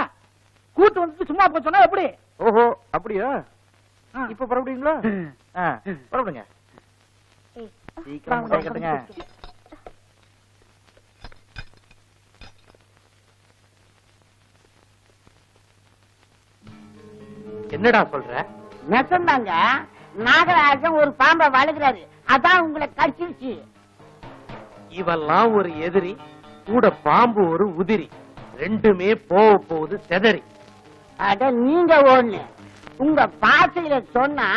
கூட்டு வந்துட்டு சும்மா போய் சொன்னா எப்படி? ஓஹோ, அப்படியா? இப்ப புறப்படுவீங்களா? புறப்படுங்க. சீக்கிரம் கட்டுங்க. என்னடா சொல்ற? நெசந்தாங்க, நாகராஜன் ஒரு பாம்பை வளர்க்கிறாரு, அதான் உங்களை கடிச்சிருச்சு. இவெல்லாம் ஒரு எதிரி, கூட பாம்பு ஒரு உதிரி, ரெண்டுமே போக போகுது செதறி. அட நீங்க ஒண்ணு, உங்க பாசையில சொன்னா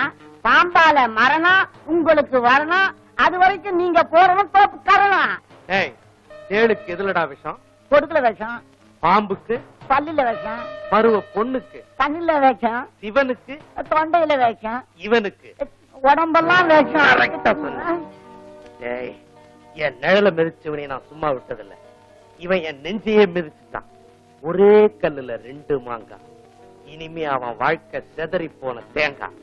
பாம்பால மரணம் உங்களுக்கு வரணும், அது வரைக்கும் நீங்க போறணும் தோப்பு கரணும். ஏய், தேளுக்கு எதுலடா விஷம்? கொடுக்கல விஷம், பாம்புக்கு பல்லுல விஷம், பருவ பொண்ணுக்கு கண்ணுல விஷம், சிவனுக்கு தொண்டையில விஷம், இவனுக்கு உடம்பெல்லாம் கரெக்டா விஷம். சொன்ன. ஏய், என் நிழல மிதிச்சவனை நான் சும்மா விட்டதில்ல. இவன் என் நெஞ்சையே மிதிச்சுட்டான். ஒரே கல்லுல 2 மாங்காய். இனிமே அவன் வாழ்க்கை செதறி போன தேங்காய்.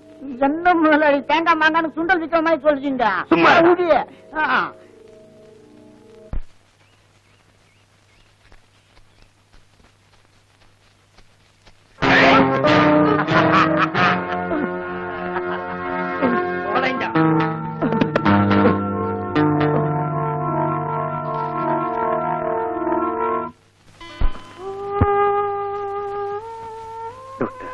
என்ன முதலாளி தேங்காய் மாங்கான்னு சுண்டல் விற்கிற மாதிரி சொல்லிட்டீங்க. சும்மா இரு. டாக்டர்,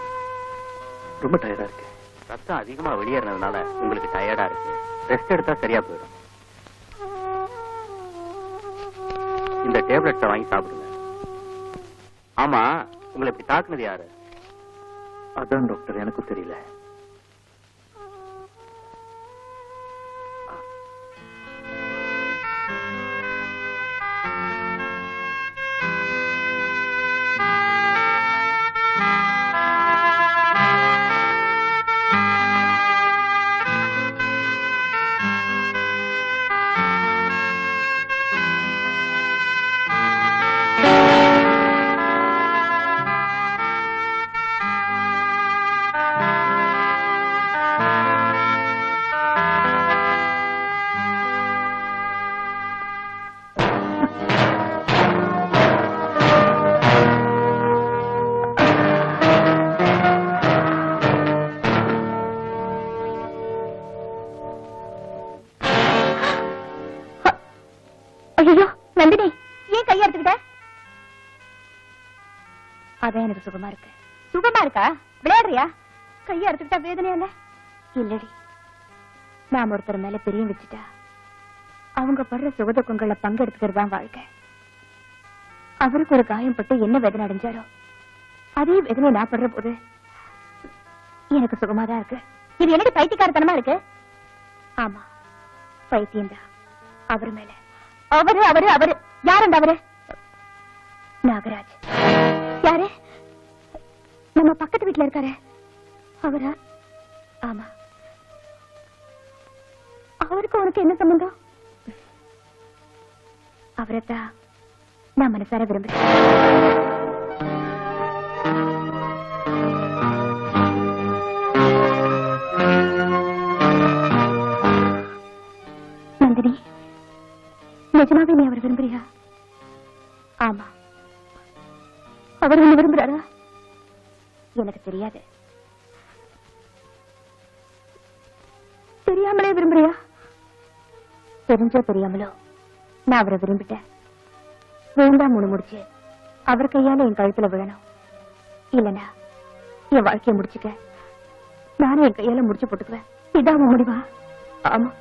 ரொம்ப டயர்டா இருக்கு. ரத்தம் அதிகமா வெளியேறதுனால உங்களுக்கு டயர்டா இருக்கு. ரெஸ்ட் எடுத்தா சரியா போயிடும். இந்த டேப்லெட்ஸை வாங்கி சாப்பிடுங்க. ஆமா, உங்களை இப்படி தாக்குனது யாரு? அதான் டாக்டர், எனக்கும் தெரியல. ஐயோ நந்தினி, ஏன் கையை எடுத்துக்கிட்ட? அதான் எனக்கு சுகமா இருக்கு. சுகமா இருக்கா? விளையாடுறியா? கையை எடுத்துக்கிட்டா வேதனையா இல்ல? இல்லடி, நாம ஒருத்தர் மேல பிரியம் வச்சுட்டா அவங்க படுற சுகதுக்கங்கள்ல பங்கெடுத்துக்கிறது தான் வாழ்க்கை. அவருக்கு ஒரு காயம் பட்டு என்ன வேதனை அடைஞ்சாரோ அதே வேதனை நான் படுற போது எனக்கு சுகமாதான் இருக்கு. இது என்னடி பைத்தியக்காரத்தனமா இருக்கு? ஆமா, பைத்தியம்தான். அவர் மேல அவரு அவரு அவரு யார்? அந்த அவரு நாகராஜ். யாரு? நம்ம பக்கத்து வீட்டுல இருக்காரு அவரா? ஆமா. அவருக்கு உனக்கு என்ன சம்பந்தம்? அவரைத்தான் நான் மனசார விரும்புறேன். நந்தினி, நிஜமாவே நீ அவர் விரும்புறியா? ஆமா. அவர் என்ன விரும்புறாரா? எனக்கு தெரியாது. தெரியாமலே விரும்புறியா? தெரிஞ்சோ தெரியாமலோ நான் அவரை விரும்பிட்டேன். வேண்டாம் முடிச்சு அவர் கையால என் கழுத்துல விழணும். இல்லனா என் வாழ்க்கையை முடிச்சுக்க நானே என் கையால முடிச்சு போட்டுக்குவேன். இதான் முடிவா? ஆமா.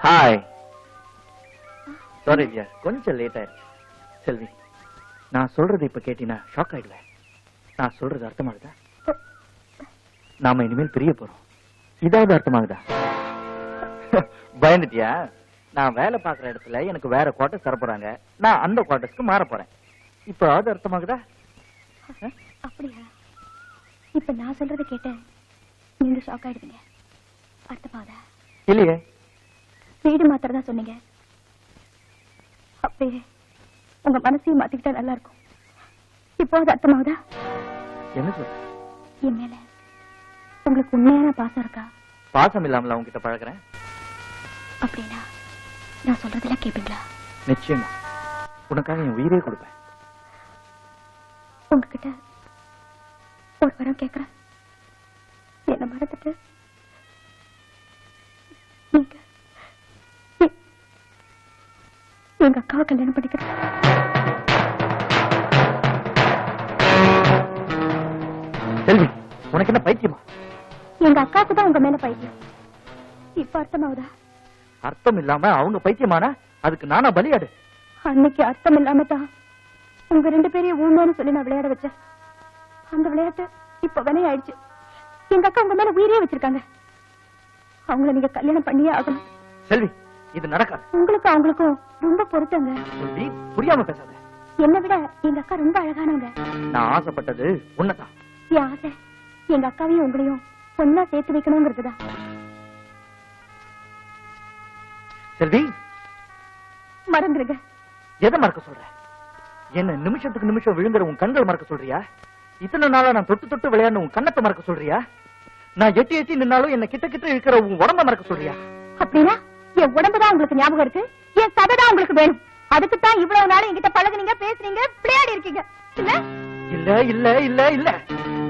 ஹாய். சாரி டியர், கொஞ்சம் லேட் ஆயிடுச்சு. செல்வி, நான் சொல்றது இப்ப கேட்டீங்கன்னா ஷாக் ஆயிடுவேன். நான் சொல்றது அர்த்தமாகுதா? நாம இனிமேல் பிரிய போறோம். இதாவது அர்த்தமாகுதா? பயந்துட்டியா? நான் வேலை பார்க்குற இடத்துல எனக்கு வேற குவார்டர்ஸ் தர போறாங்க. நான் அந்த குவார்டர்ஸ்க்கு மாற போறேன். இப்ப அது அர்த்தமாகுதா? அப்படியா? இப்ப நான் சொல்றதை கேட்டேன் நீங்க ஷாக் ஆயிடுவீங்க. அர்த்தமாகுதா? இல்லையே. வீடு மாத்திரதா சொன்னீங்க. அப்படியே உங்க மனசையும் மாத்திக்கிட்டா நல்லா இருக்கும். இப்போ அது அர்த்தமாகுதா? என்ன சொல்ற? என் மேல உங்களுக்கு உண்மையான பாசம் இருக்கா? பாசம் இல்லாமல உங்ககிட்ட பழகுறேன். அப்படின்னா நான் சொல்றதெல்லாம் கேட்பீங்களா? நிச்சயமா. உனக்காக என் உயிரே கொடுப்பேன். உங்ககிட்ட ஒரு வரம் கேட்கிறேன். என்ன மறந்துட்டு நீங்க எங்க அக்காவை கல்யாணம் பண்ணிக்கிறேன். செல்வி, உனக்கு என்ன பைத்தியமா? எங்க அக்காவுக்கு தான் உங்க மேல பைத்தியம். இப்ப அர்த்தமாகுதா? அர்த்தம் இல்லாம அவங்க பைத்தியமானா அதுக்கு நானா பலியாடு? அன்னைக்கு அர்த்தம் இல்லாம தான் உங்க 2 பேரையும் ஊழ்மைன்னு சொல்லி நான் விளையாட வச்சேன். அந்த விளையாட்டு இப்ப வினை ஆயிடுச்சு. எங்க அக்கா உங்க மேல உயிரே வச்சிருக்காங்க. அவங்கள நீங்க கல்யாணம் பண்ணியே ஆகணும். செல்வி, இது நடக்காது. உங்களுக்கும் அவங்களுக்கும் ரொம்ப பொருத்தங்க. செல்வி, புரியாம பேசாத. என்னை விட எங்க அக்கா ரொம்ப அழகானவங்க. நான் ஆசைப்பட்டது உன்னதான். என் ஆசை எங்க அக்காவையும் உங்களையும் ஒன்னா சேர்த்து வைக்கணுங்கிறதுதான். செல்வி, மறந்துருங்க. எதை மறக்க சொல்ற? என்ன நிமிஷத்துக்கு நிமிஷம் விழுங்குற உன் கண்கள் மறக்க சொல்றியா? இத்தனை நாளா நான் தொட்டு தொட்டு விளையாட உன் கண்ணத்தை மறக்க சொல்றியா? நான் எட்டி எட்டி நின்னாலும் என்ன கிட்ட கிட்ட இருக்கிற உன் உடம்ப மறக்க சொல்றியா? அப்படின்னா என் உடம்புதான் உங்களுக்கு ஞாபகம் இருக்கு, என் சதைதான் உங்களுக்கு வேணும். அதுக்குத்தான் இவ்வளவு நாள் என்கிட்ட பழகுனீங்க, பேசுறீங்க, விளையாடி இருக்கீங்க. இல்ல இல்ல இல்ல இல்ல இல்ல.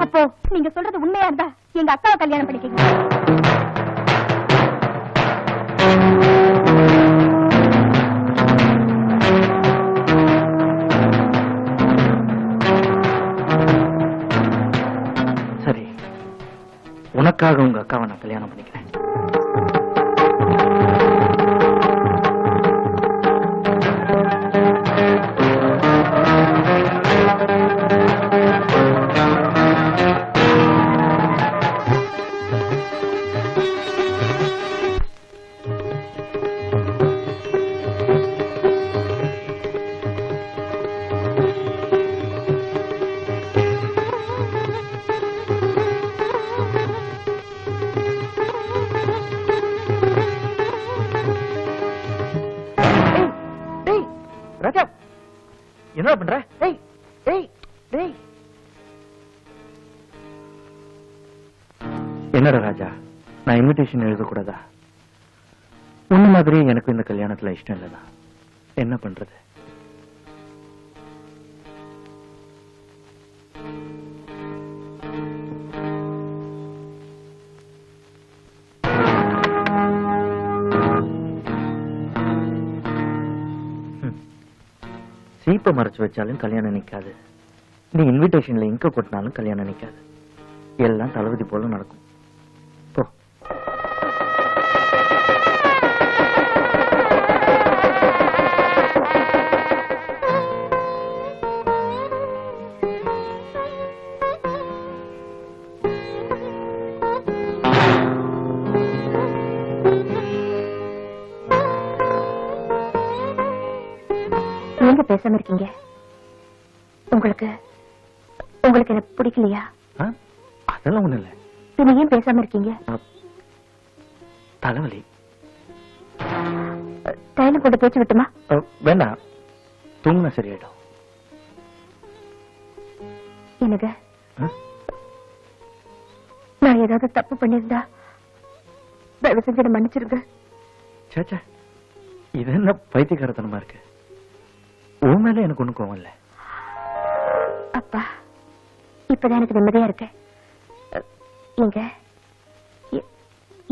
அப்போ நீங்க சொல்றது உண்மையா இருந்தா எங்க அக்காவை கல்யாணம் பண்ணிக்கீங்க. சரி, உனக்காக உங்க அக்காவை நான் கல்யாணம் பண்ணிக்கிறேன். ராஜா, என்ன பண்ற? ஏய் ஏய் ஏய், என்னடா ராஜா, நான் இன்விடேஷன் எழுதக்கூடாதா? உன்ன மாதிரி எனக்கு இந்த கல்யாணத்துல இஷ்டம் இல்லதான். என்ன பண்றது? சீப்பை மறைச்சு வச்சாலும் கல்யாணம் நிக்காது. நீ இன்விடேஷன்ல இங்க கொட்டினாலும் கல்யாணம் நிக்காது. எல்லாம் தளபதி போல நடக்கும். போ. நீங்க பேசாம இருக்கீங்க. உங்களுக்கு உங்களுக்கு என்ன பிடிக்கலையா? அதெல்லாம் ஒண்ணு இல்ல. நீங்க ஏன் பேசாம இருக்கீங்க? தலைவலி. தைலம் போட்டு தேய்ச்சி விட்டுமா? வேண்டாம், தூங்கினா சரியாயிடும். எனக்கு நான் ஏதாவது தப்பு பண்ணிருந்தா தயவு செஞ்சு என்னை மன்னிச்சிருங்க. சேச்சா, இது என்ன பைத்தியக்காரத்தனமா இருக்கு? உன் மேல எனக்கு ஒண்ணு கோவம் இல்ல. அப்பா, இப்பதான் எனக்கு நிம்மதியா இருக்கு. இங்க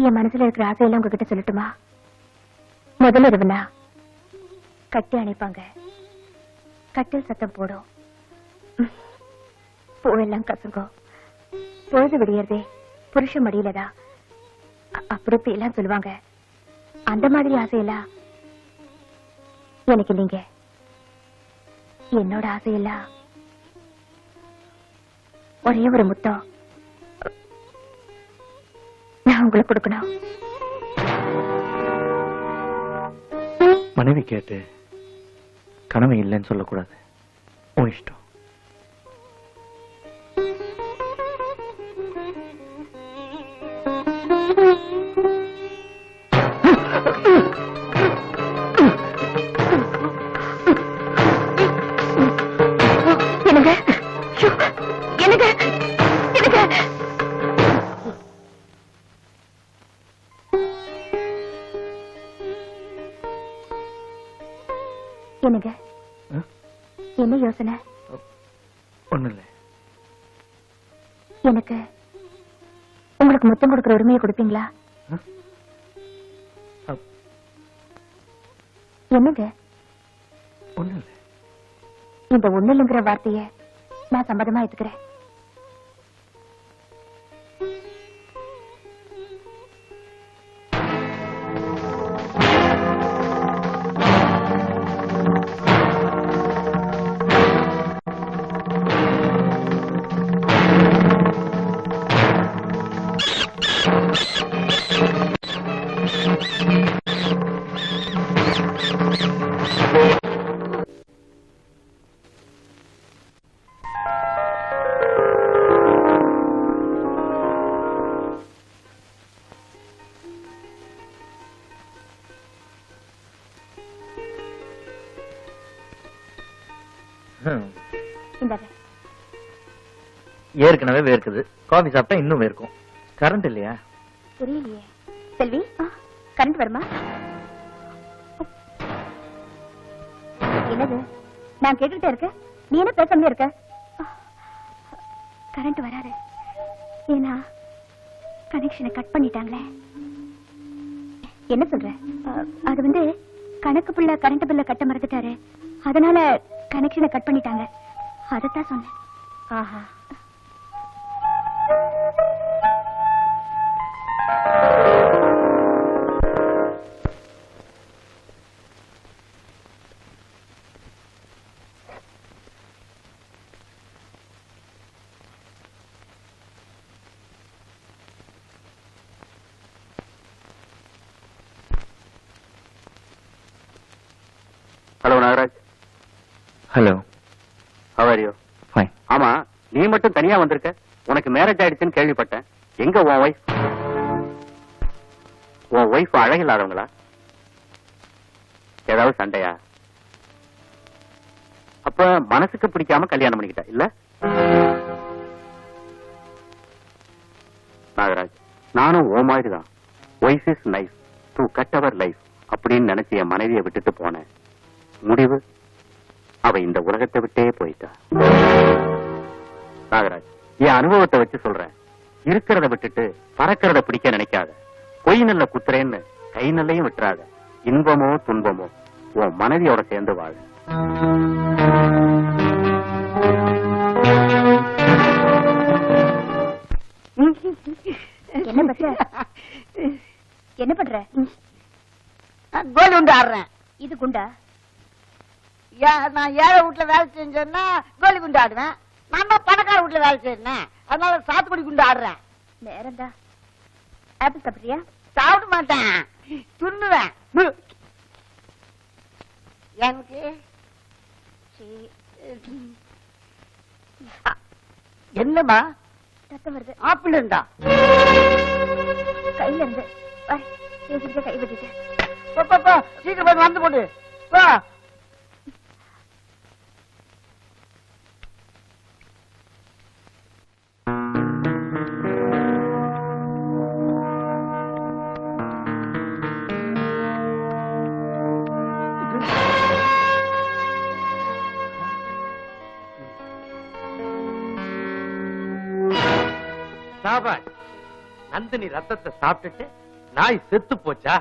என் மனசுல இருக்கிற ஆசையெல்லாம் உங்ககிட்ட சொல்லட்டுமா? முதல்ல இரவுனா கட்டி அணைப்பாங்க, கட்டில் சத்தம் போடும், பூவெல்லாம் கசுங்கும், பொழுது விடியறதே புருஷ மடியிலதா அப்படி எல்லாம் சொல்லுவாங்க. அந்த மாதிரி ஆசையெல்லாம் எனக்கு நீங்க. என்னோட ஆசையெல்லாம் ஒரே ஒரு முத்தம் நான் உங்களுக்கு கொடுக்கணும். மனைவி கேட்டு கனவு இல்லைன்னு சொல்லக்கூடாது. உன் இஷ்டம். என்னங்க என்னங்க என்னங்க என்னங்க என்ன யோசனை? ஒண்ணு இல்லை. எனக்கு உங்களுக்கு முத்தம் கொடுக்கிற உரிமையை கொடுப்பீங்களா? என்னங்க ஒண்ணு இல்லை. இந்த ஒண்ணுங்கிற வார்த்தைய நான் சம்மதமா ஏத்துக்கிறேன். ஏற்கனவே வேர்க்குது. காபி சாப்பிட்டா இன்னும் வேர்க்கும். கரண்ட் இல்லையா? தெரியலையே. செல்வி, கரண்ட் வருமா? என்னது நான் கேட்டுக்கிட்டே இருக்க, நீ என்ன பேசாமலே இருக்க? கரண்ட் வராது. ஏன்னா கனெக்ஷனை கட் பண்ணிட்டாங்களே. என்ன சொல்ற? அது வந்து கணக்கு பிள்ளை கரண்ட் பில்ல கட்ட மறந்துட்டாரு, அதனால கனெக்ஷனை கட் பண்ணிட்டாங்க. அதத்தான் சொன்னேன். ஆஹா, hello Nagaraj. Hello, how are you? Fine. ஆமா, நீ மட்டும் தனியா வந்திருக்க. உனக்கு மேரேஜ் ஆயிடுச்சுன்னு கேள்விப்பட்டேன். எங்க உன் வைஃப்? உன் வைஃப் அழகில்லாதவங்களா? ஏதாவது சண்டையா? அப்ப மனசுக்கு பிடிக்காம கல்யாணம் பண்ணிக்கிட்ட இல்ல? நாகராஜ், நானும் ஓ மாதிரிதான். Wife is nice to cut our life அப்படின்னு நினைச்சு என் மனைவியை விட்டுட்டு போனேன். முடிவு, அவ இந்த உலகத்தை விட்டே போயிட்டா. நாகராஜ், என் அனுபவத்தை வச்சு சொல்றேன். இருக்கிறத விட்டுட்டு பறக்கிறத பிடிக்க நினைக்காத. பொய் நல்ல குத்துறேன்னு கை நல்லையும் விட்டுறாத. இன்பமோ துன்பமோ உன் மனைவியோட சேர்ந்து வாழ. என்ன பண்ற? என்ன பண்ற? கோலி உண்டு ஆடுறேன். இது குண்டா? நான் ஏழை வீட்டுல வேலை செஞ்சேன்னா கோலி குண்டு ஆடுவேன். நான் பணக்கார வீட்டுல வேலை செய்யறேன், அதனால சாத்துக்குடி குண்டு ஆடுறேன். நேரம்தா. ஆப்பிள் சாப்பிடுறியா? சாப்பிட மாட்டேன், துண்ணுவேன். எனக்கு என்னம்மா ரத்தம் வருது. ஆப்பிள் இருந்தா கையில இருந்து பேசிக்கிட்டே கை வெட்டிட்டேன். சீக்கிரம் வந்து போடு. சாபாஷ். நந்தினி ரத்தத்தை சாப்பிட்டுட்டு நாய் செத்து போச்சா?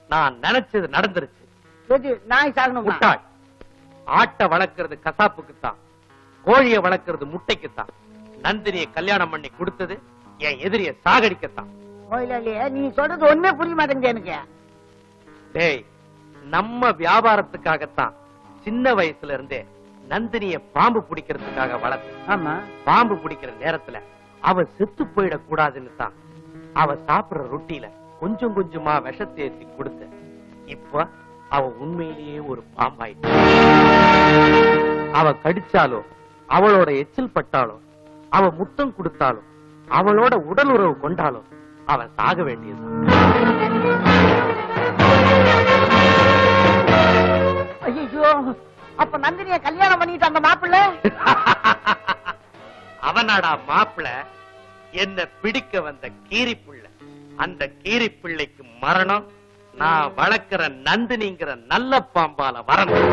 நான் நினைச்சது நடந்துருச்சு. எது நாய் சாகணுமா? முட்டாள். ஆட்டை வளர்க்கறது கசாப்புக்குத்தான், கோழியை வளர்க்கறது முட்டைக்குத்தான். நந்தினியை கல்யாணம் பண்ணி கொடுத்தது என் எதிரிய சாகடிக்கத்தான். கோயிலாளியே, நீ சொல்றது ஒண்ணுமே புரிய மாட்டேங்குது எனக்கு. டேய், நம்ம வியாபாரத்துக்காகத்தான் சின்ன வயசுல இருந்தே நந்தினிய பாம்பு பிடிக்கிறதுக்காக வளர்த்து. ஆமா, பாம்பு பிடிக்கிற நேரத்துல அவ செத்து போயிடக் கூடாதுன்னு தான் அவ சாப்பிடுற ரொட்டியில கொஞ்சம் கொஞ்சமா விஷத்தை ஏற்றி கொடுத்த. இப்ப அவ உண்மையிலேயே ஒரு பாம்பாயிட்டு. அவ கடிச்சாலோ, அவளோட எச்சில் பட்டாலோ, அவ முத்தம் கொடுத்தாலோ, அவளோட உடல் உறவு கொண்டாலோ அவன் சாக வேண்டியதுதான். ஐயோ, அப்ப நந்தினிய கல்யாணம் பண்ணிட்டு அந்த மாப்பிள்ளை அவனாடா மாப்பிள்ள, என்ன பிடிக்க வந்த கீரி பிள்ளை. அந்த கீரி பிள்ளைக்கு மரணம் நான் வளர்க்கிற நந்தினிங்கிற நல்ல பாம்பால வரணும்.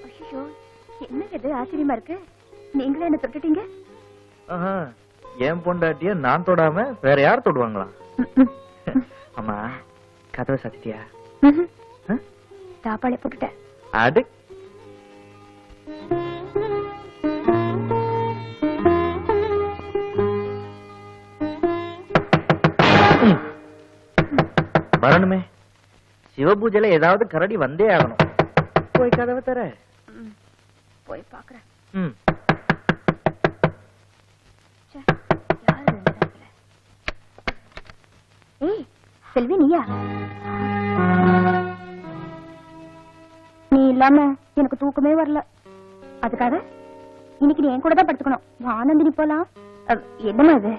ஐயோ, என்ன இது ஆச்சரியமா இருக்கு. நீங்களே என்ன தொட்டுட்டீங்க? என் பொண்டாட்டிய நான் தொடாம வேற யார் தொடுவாங்களா? அம்மா, கதவை சாத்திட்டியா? தாப்பாளை போட்டுட்டேன். அது வரணுமே. சிவபூஜையில ஏதாவது கரடி வந்தே ஆகணும். போய் கதவை தர. போய் பாக்குறேன். ஏய் செல்வி, நீயா? நீ இல்லாம எனக்கு தூக்கமே வரல. அதுக்காக இன்னைக்கு நீ என் கூட தான் படுத்துக்கணும். ஆனந்தினி போலாம். என்னமா இது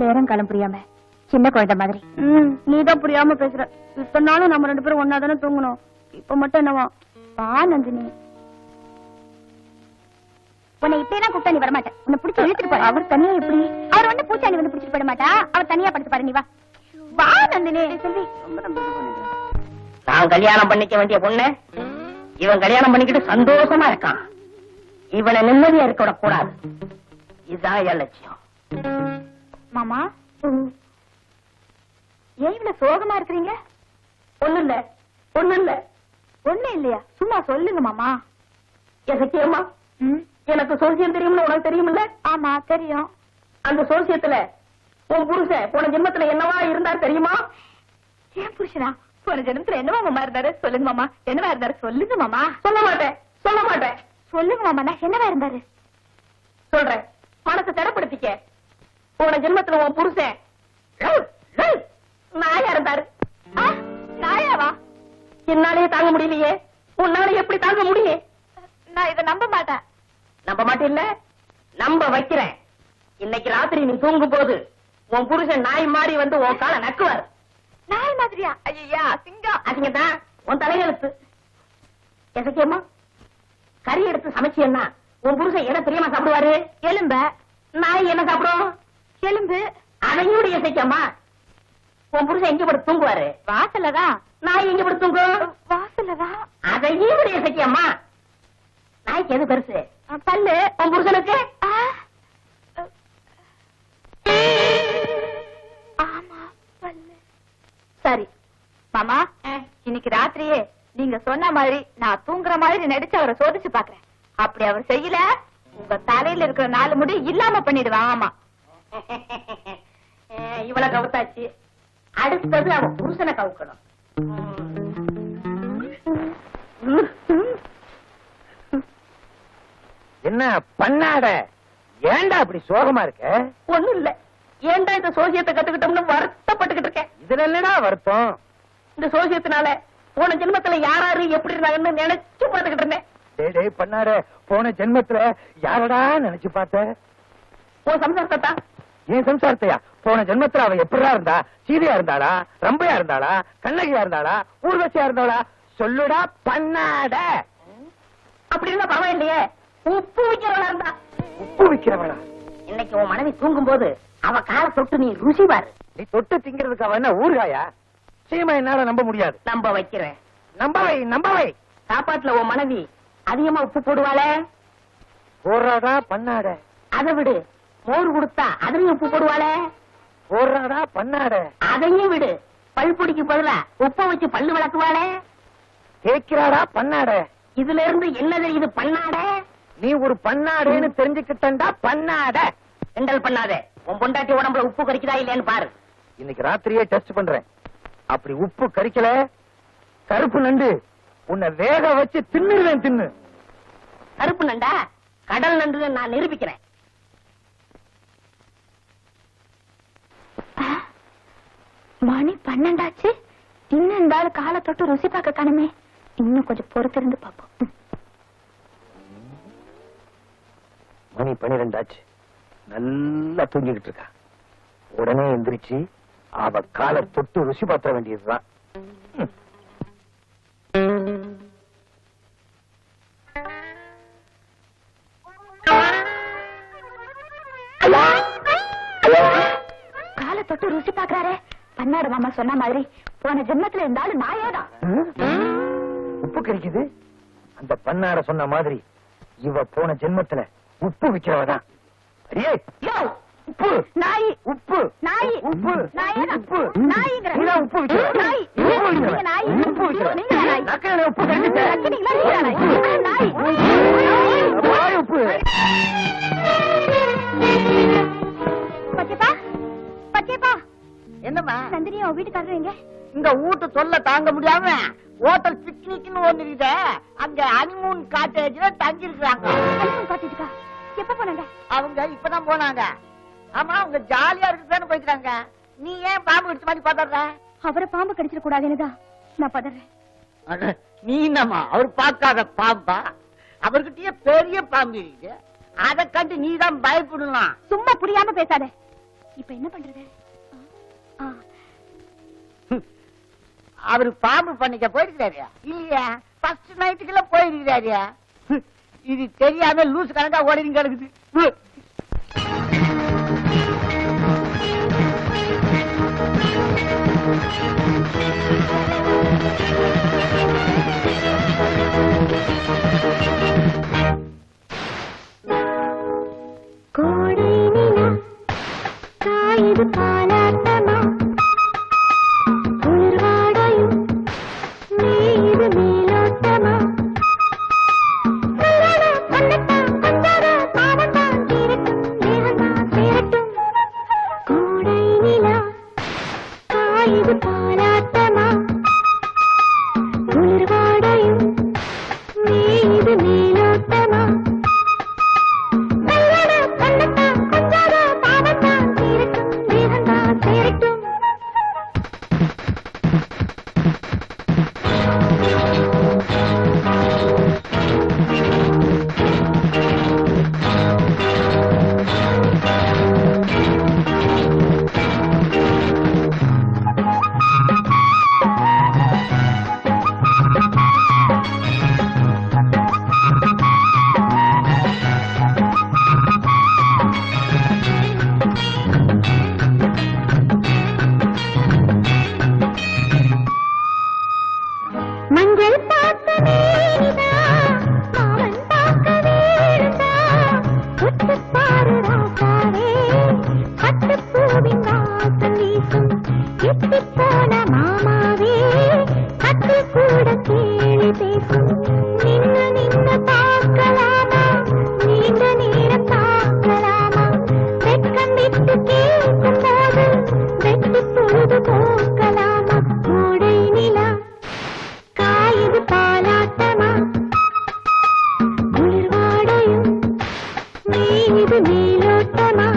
நேரம் காலம் புரியாம சின்ன குழந்தை மாதிரி? நீதான் புரியாம பேசுற. இத்தனை நாளும் நம்ம 2 பேரும் ஒன்னா தானே தூங்கணும். இப்ப மட்டும் என்னவா? ஆனந்தினி, உன்னை இப்படியெல்லாம் கூப்பிட்டா நீ வரமாட்டேன். உன்னை பிடிச்சி இழுத்துட்டு போற. அவர் தனியா எப்படி? அவர் வந்து பூச்சாண்டி வந்து பிடிச்சிட்டு போட மாட்டா. அவர் தனியா படுத்து பாரு. நீ வா வா நந்தினி. செல்வி, நான் கல்யாணம் பண்ணிக்க வேண்டிய பொண்ணு இவன் கல்யாணம் பண்ணிக்கிட்டு சந்தோஷமா இருக்கான். இவனை நிம்மதியா இருக்க விட கூடாது. இதுதான் என் லட்சியம். மாமா, ஏன் இவ்வளவு சோகமா இருக்கிறீங்க? ஒண்ணு இல்ல, ஒண்ணு இல்ல. ஒண்ணு இல்லையா? சும்மா சொல்லுங்க மாமா. சத்தியமா எனக்கு சோசியம் தெரியும்னு உனக்கு தெரியுமில்ல? ஆமா தெரியும். அந்த சோசியத்துல உன் புருஷன் போன ஜென்மத்துல என்னவா இருந்தார் தெரியுமா? ஏன் புருஷனா? போன ஜென்மத்துல என்னவா மாமா இருந்தாரு? சொல்லுங்க மாமா. என்னவா இருந்தாரு? சொல்லுங்க மாமா. சொல்ல மாட்டேன், சொல்ல மாட்டேன். சொல்லுங்க மாமா. நான் என்னவா இருந்தாரு? சொல்றேன், மனசை தடப்படுத்திக்க. போன ஜென்மத்துல உன் புருஷன் நாயா இருந்தாரு. நாயாவா? என்னாலேயே தாங்க முடியலையே. உன்னால எப்படி தாங்க முடியும்? நான் இதை நம்ப மாட்டேன். நம்ப மாட்டேன்ல, நம்ப வைக்கிறேன். இன்னைக்கு ராத்திரி நீ தூங்கும் போது உன் புருஷன் நாய் மாறி வந்து உன் காலை நக்குவார். நாய் மாதிரியா? ஐயா, சிங்கம். அதுங்கதான் உன் தலையெழுத்து. எசக்கியம்மா, கறி எடுத்து சமைச்சியன்னா உன் புருஷன் என்ன தெரியுமா சாப்பிடுவாரு? எலும்ப. நாய் என்ன சாப்பிடும்? எலும்பு. அதையோட எசக்கியம்மா, உன் புருஷன் எங்க படுத்து தூங்குவாரு? வாசலதான். நாய் எங்க படுத்து தூங்கும்? வாசலதான். அதையும் எசக்கியம்மா, நாய்க்கு எது பெருசு? பல்லு. உன் புருஷனுக்கு? ஆமா, பல்லு. சரி மாமா, இன்னைக்கு ராத்திரியே நீங்க சொன்ன மாதிரி நான் தூங்குற மாதிரி நடிச்சு அவரை சோதிச்சு பாக்குறேன். அப்படி அவர் செய்யல, உங்க தலையில இருக்கிற 4 முடி இல்லாம பண்ணிடுவான். ஆமா. இவளை கவுத்தாச்சு, அடுத்தது அவன் புருஷனை கவுக்கணும். என்ன பண்ணாட? ஏண்டா அப்படி சோகமா இருக்க? ஒண்ணும் இல்ல, ஏன்டா இந்த சோசியத்தை கத்துக்கிட்டோம்னு வருத்தப்பட்டுக்கிட்டு இருக்கேன். இதுல என்னடா வருத்தம்? இந்த சோசியத்தினால போன ஜென்மத்துல யாராரு எப்படி இருந்தாங்கன்னு நினைச்சு பார்த்துக்கிட்டு இருந்தேன். டேய் பண்ணாட, போன ஜென்மத்துல யாரடா நினைச்சு பார்த்த? உன் சம்சாரத்தா? ஏன் சம்சாரத்தையா? போன ஜென்மத்துல அவ எப்படிடா இருந்தா? சீதையா இருந்தாளா? ரம்பையா இருந்தாளா? கண்ணகியா இருந்தாளா? ஊர்வசியா இருந்தாளா? சொல்லுடா பண்ணாட. அப்படி இருந்தா பரவாயில்லையே, உப்பு விக்கிறவளா இருந்தா. உப்பு விக்கிறவளா? இன்னைக்கு உன் மனைவி தூங்கும் போது அவ காலை தொட்டு நீ ருசி பாரு. நீ தொட்டு திங்கிறதுக்கு அவ என்ன ஊறுகாயா? நிச்சயமா என்னால நம்ப முடியாது. நம்ப வைக்கிறேன். நம்ப வை. சாப்பாட்டுல உன் மனைவி அதிகமா உப்பு போடுவாளே? போடுறாடா பண்ணாட. அதை விடு. மோர் கொடுத்தா அதுலயும் உப்பு போடுவாளே? போடுறாடா பண்ணாட. அதையும் விடு. பல்பொடிக்கு பதிலா உப்ப வச்சு பல்லு விளக்குவாளே? கேட்கிறாடா பண்ணாட. இதுல இருந்து என்ன தெரியுது பண்ணாட? நீ ஒரு பண்ணாடேன்னு தெரிஞ்சுக்கிட்டா பண்ணாட. கிண்டல் பண்ணாதே. உன் பொண்டாட்டி உடம்புல உப்பு கறிக்குதா இல்லையான்னு பாரு. இன்னைக்கு ராத்திரியே டெஸ்ட் பண்றேன். அப்படி உப்பு கறிக்கல, கருப்பு நண்டு உன்னை வேக வச்சு தின்னுருவேன். தின்னு. கருப்பு நண்டா? கடல் நண்டு நான் நிரூபிக்கிறேன். மணி 12 ஆச்சு. இன்னும் இந்த ஆளு காலை தொட்டு ருசி பார்க்க காணுமே. இன்னும் கொஞ்சம் பொறுத்திருந்து பார்ப்போம். மணி 12 ஆச்சு. நல்லா தூங்கிக்கிட்டு இருக்கா. உடனே எந்திரிச்சு அவ காலை தொட்டு ருசி பார்த்த வேண்டியதுதான். காலை தொட்டு ருசி பாக்குறாரே. பண்ணாடு மாமா சொன்ன மாதிரி போன ஜென்மத்துல இருந்தாலும் நாயேதான். உப்பு கறிக்குது. அந்த பண்ணாட சொன்ன மாதிரி இவ போன ஜென்மத்துல உப்பு விக்கிறவதான். உப்பு நாய் உப்பு நாய் உப்பு நாயேதான். உப்பு நாய்ங்கிற. நீதான் உப்பு விக்கிற. நாய். உப்பு விக்கிற. நீங்க நாய். உப்பு விக்கிற. நீங்க நாய். நக்கல உப்பு கறிக்கிட்ட. நக்கினீங்களா? நீங்க நாய். நாய். வாய் உப்பு. பச்சைப்பா பச்சைப்பா. என்னம்மா? நந்தினி அவ வீட்டுக்காரர் எங்க? இந்த வீட்டு தொல்லை தாங்க முடியாம ஹோட்டல் பிக்னிக்னு ஒண்ணு இருக்குது, அங்க ஹனிமூன் காட்டேஜ்ல தங்கி இருக்கிறாங்க. காட்டிட்டுக்கா? எப்ப போனாங்க? அவங்க இப்பதான் போனாங்க. ஆமா, அவங்க ஜாலியா இருக்குதானே போய்க்கிறாங்க. நீ ஏன் பாம்பு கடிச்ச மாதிரி பதற? அவரை பாம்பு கடிச்சிட கூடாதுன்னுதான் நான் பதறேன். நீ என்னம்மா அவர் பார்க்காத பாம்பா? அவர்கிட்டயே பெரிய பாம்பு இருக்கு. அதை கண்டு நீ தான் பயப்படலாம். சும்மா புரியாம பேசாத. இப்ப என்ன பண்றது? அவரு பாம்பு பண்ணிக்க போயிருக்கிறாரு இல்லையா? ஃபர்ஸ்ட் நைட்டுக்குள்ள போயிருக்கிறாரு. இது தெரியாம லூஸ் கணக்கா ஓடிங்க கிடக்குது. கோடை நிலா காயுது பாலாட்டமா, குளிர்வாடையும் நீது மேலோட்டமா, கோடை நிலா காயுது பாலாட்டமா, குளிர்வாடையும் நீது மேலோட்டமா, மஞ்சள் பார்த்த மேனிதா மாமன் பார்க்க வேணுதா, உத்து பாரு ராசாவே பட்டு பூவின் வாசம் வீசும், எட்டி போன மாமாவே கட்டு கூட கேளு பேசும், நின்னு நின்னு பார்க்கலாமா, நீண்ட நேரம் பார்க்கலாமா, வெட்கம் விட்டு கேட்கும் போது வெட்டு பொழுது போக்கலாமா, கோடை நிலா காயுது பாலாட்டமா, குளிர்வாடையும் நீது மேலோட்டமா,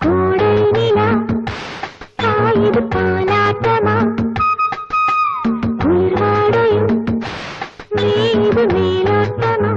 கோடை நிலா காயுது பாலாட்டமா, குளிர்வாடையும் நீது மேலோட்டமா.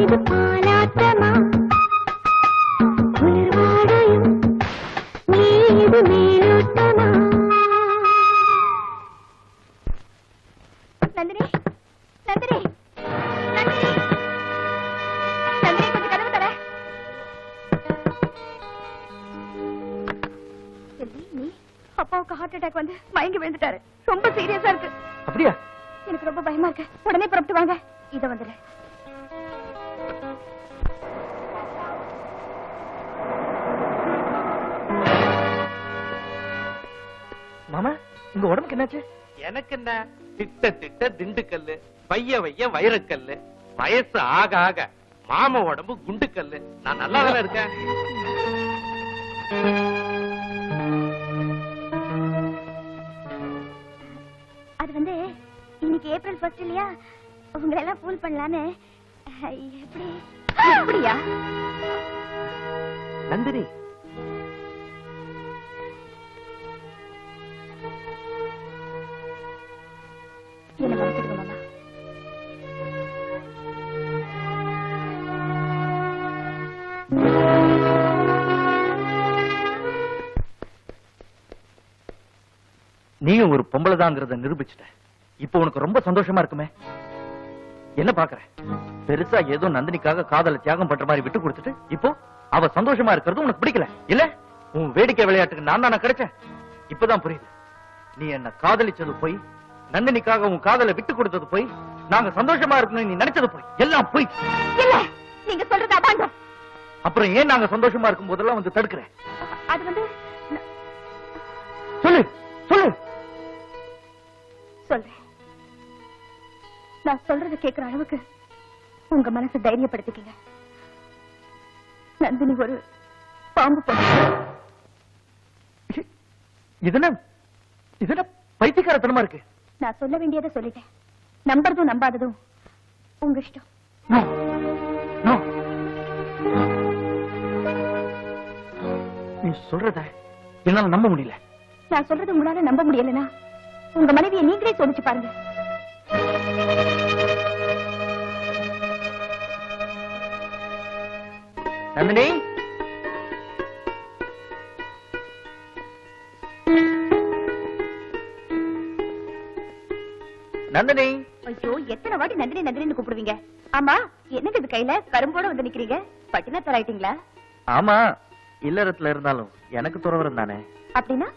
இது பாலாட்டமா குளிர்வாடையும் நீ இது மேலோட்டமா நந்தினி நந்தினி நந்தினி நந்தினி கொஞ்சம் கதவு தர செல்வி நீ அப்பாவுக்கு ஹார்ட் அட்டாக் வந்து மயங்கி விழுந்துட்டாரு ரொம்ப சீரியஸா இருக்கு அப்படியா எனக்கு ரொம்ப பயமா இருக்கு உடனே புறப்பட்டு வாங்க இத வந்துரு மாமா உங்க உடம்புக்கு என்னாச்சு எனக்கு என்ன திட்ட திட்ட திண்டுக்கல்லு வைய வைய வைரக்கல்லு வயசு ஆக ஆக மாமா உடம்பு குண்டுக்கல்லு நான் நல்லா தானே இருக்கேன் அது வந்து இன்னைக்கு ஏப்ரல் 1 இல்லையா உங்களை எல்லாம் ஃபூல் பண்ணலான்னு எப்படி எப்படியா நந்தினி என்ன மன்னிச்சிடுங்க மாமா நீயும் ஒரு பொம்பளைதாங்கிறத நிரூபிச்சுட்ட இப்போ உனக்கு ரொம்ப சந்தோஷமா இருக்குமே என்ன பாக்குற பெருசா ஏதோ நந்தினிக்காக காதல தியாகம் பண்ற மாதிரி விட்டு கொடுத்துட்டு இப்போ அவ சந்தோஷமா இருக்கிறது உனக்கு பிடிக்கல இல்ல உன் வேடிக்கை விளையாட்டுக்கு நான் தானே கிடைச்சேன் இப்பதான் புரியுது நீ என்ன காதலிச்சது போய் நந்தினிக்காக உன் காதலை விட்டு கொடுத்தது போய் நாங்க சந்தோஷமா இருக்கணும் நீ நினைச்சது போய் எல்லாம் போய் இல்ல நீங்க சொல்றது அபாண்டம் அப்புறம் ஏன் நாங்க சந்தோஷமா இருக்கும் போதெல்லாம் வந்து தடுக்கிறேன் அது வந்து சொல்லு சொல்லு சொல்றேன் நான் சொல்றத கேட்கிற அளவுக்கு உங்க மனசை தைரியப்படுத்திக்கங்க நந்தினி ஒரு பாம்பு இதுன பைத்தியக்காரத்தனமா இருக்கு நான் சொல்ல வேண்டியதை சொல்லிட்டேன் நம்புறதும் நம்பாததும் உங்க இஷ்டம் No. No. நீ சொல்றத என்னால நம்ப முடியல நான் சொல்றது உங்களால நம்ப முடியலனா உங்க மனைவியை நீங்களே சோதிச்சு பாருங்க நந்தினி நந்தினி ஐயோ எத்தனை வாட்டி நந்தினி நந்தினின்னு கூப்பிடுவீங்க ஆமா என்னது இது கையில கரும்போட வந்து நிக்கிறீங்க பட்டினா தராயிட்டீங்களா ஆமா இல்லறத்துல இருந்தாலும் எனக்கு துறவரம் தானே அப்படின்னா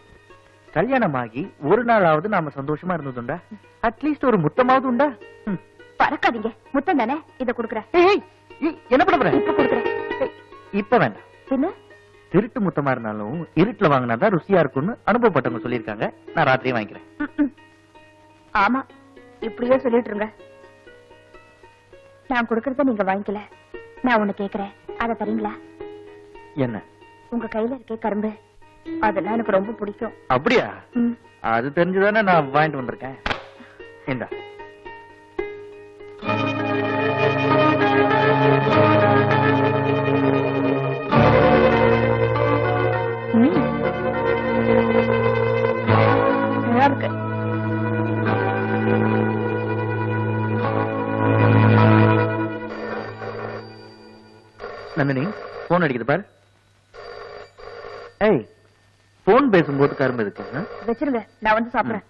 கல்யாணமாகி ஒரு நாளாவது நாம சந்தோஷமா இருந்ததுண்டா அட்லீஸ்ட் ஒரு முத்தமாவது உண்டா பறக்காதீங்க முத்தம் தானே இத குடுக்குறேன் என்ன பண்ண போற இப்ப குடுக்குறேன் இப்ப வேண்டாம் என்ன திருட்டு முத்தமா இருந்தாலும் இருட்டுல வாங்கினாதான் ருசியா இருக்கும்னு அனுபவப்பட்டவங்க சொல்லியிருக்காங்க நான் ராத்திரியே வாங்கிக்கிறேன் ம்ம். ஆமா இப்படியே சொல்லிட்டு இருங்க நான் கொடுக்கறத நீங்க வாங்கிக்கல நான் ஒண்ணு கேக்குறேன் அத தரீங்களா என்ன உங்க கையில இருக்க கரும்பு அதெல்லாம் எனக்கு ரொம்ப பிடிக்கும் அப்படியா ம். அது தெரிஞ்சுதானே நான் வாங்கிட்டு வந்திருக்கேன் இந்த நல்லா இருக்கு நந்தினி போன் அடிக்குது பாரு ஏய் போன் பேசும்போது கரும்பு இருக்கு வச்சிருங்க நான் வந்து சாப்பிடுறேன்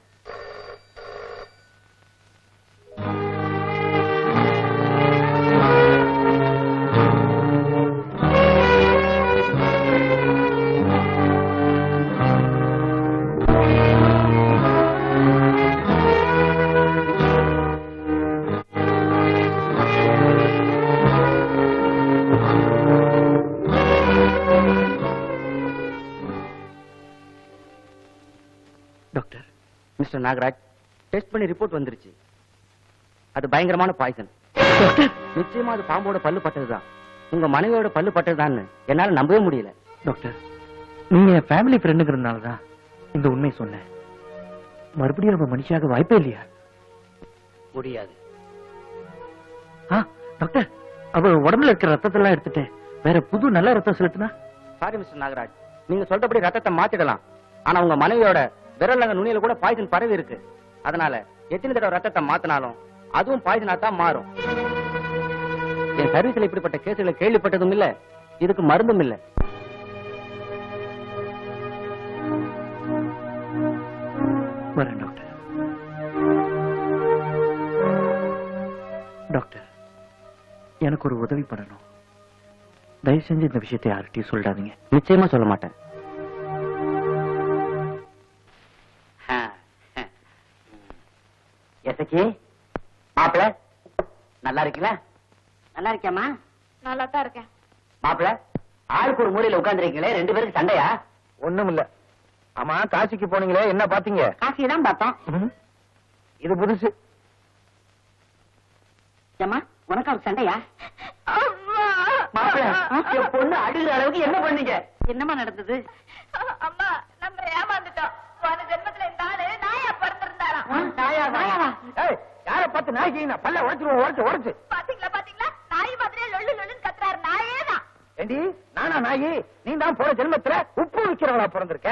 டாக்டர் மிஸ்டர் நாகராஜ் டெஸ்ட் பண்ணி ரிப்போர்ட் வந்துருச்சு அது பயங்கரமான பாய்சன் நிச்சயமா அது பாம்போட பல்லு பட்டதுதான் உங்க மனைவியோட பல்லு பட்டதுதான்னு என்னால நம்பவே முடியல டாக்டர் நீங்க என் ஃபேமிலி ஃப்ரெண்டுங்கிறதுனால தான் இந்த உண்மை சொன்னேன் மறுபடியும் நம்ம மனுஷியாக வாய்ப்பே இல்லையா முடியாது டாக்டர் அவ உடம்புல இருக்கிற ரத்தத்தெல்லாம் எடுத்துட்டு வேற புது நல்ல ரத்தம் செலுத்தினா சாரி மிஸ்டர் நாகராஜ் நீங்க சொல்றபடி ரத்தத்தை மாத்திடலாம் ஆனா உங்க மனைவியோட விரலங்க நுனியில கூட பாய்சன் பரவி இருக்கு அதனால எத்தனை தடவை ரத்தத்தை மாத்தினாலும் அதுவும் பாய்சனா தான் மாறும் என் சர்வீஸ்ல இப்படிப்பட்ட கேசுகளை கேள்விப்பட்டதும் இல்ல, இதுக்கு மருந்தும் இல்ல. வரேன் டாக்டர். டாக்டர், எனக்கு ஒரு உதவி பண்ணணும். தயவு செஞ்சு இந்த விஷயத்தை யார்கிட்டயும் சொல்லிடாதீங்க. நிச்சயமா சொல்ல மாட்டேன். எசக்கி மாப்பிள நல்லா இருக்கீங்களா? நல்லா இருக்கியாமா? நல்லா தான் இருக்கேன். மாப்பிள ஆளுக்கு ஒரு மூலையில உட்கார்ந்துருக்கீங்களே, 2 பேருக்கு சண்டையா? ஒண்ணும் இல்ல. ஆமா, காசிக்கு போனீங்களே, என்ன பாத்தீங்க? காசியை தான் பார்த்தோம். இது புதுசு. ஏமா உனக்கு அவர் சண்டையா? மாப்பிள என் பொண்ணு அழுகிற அளவுக்கு என்ன பண்ணீங்க? என்னமா நடந்தது? அம்மா, நம்ம ஏமாந்துட்டோம். போன ஜென்மத்துல இந்த ஆளு நாயா பிறந்திருந்தாராம். நாயாவா? யார பார்த்து நாய்க்கு பல்ல உடைச்சிருவோம், உடைச்சு. பாத்தீங்களா பாத்தீங்களா, நாய் மாதிரியே லொல்லு லொல்லுன்னு கத்துறாரு. நாயேதான். ஏண்டி, நானா நாயி? நீ தான் போன ஜென்மத்துல உப்பு விக்கிறவளா பிறந்திருக்க.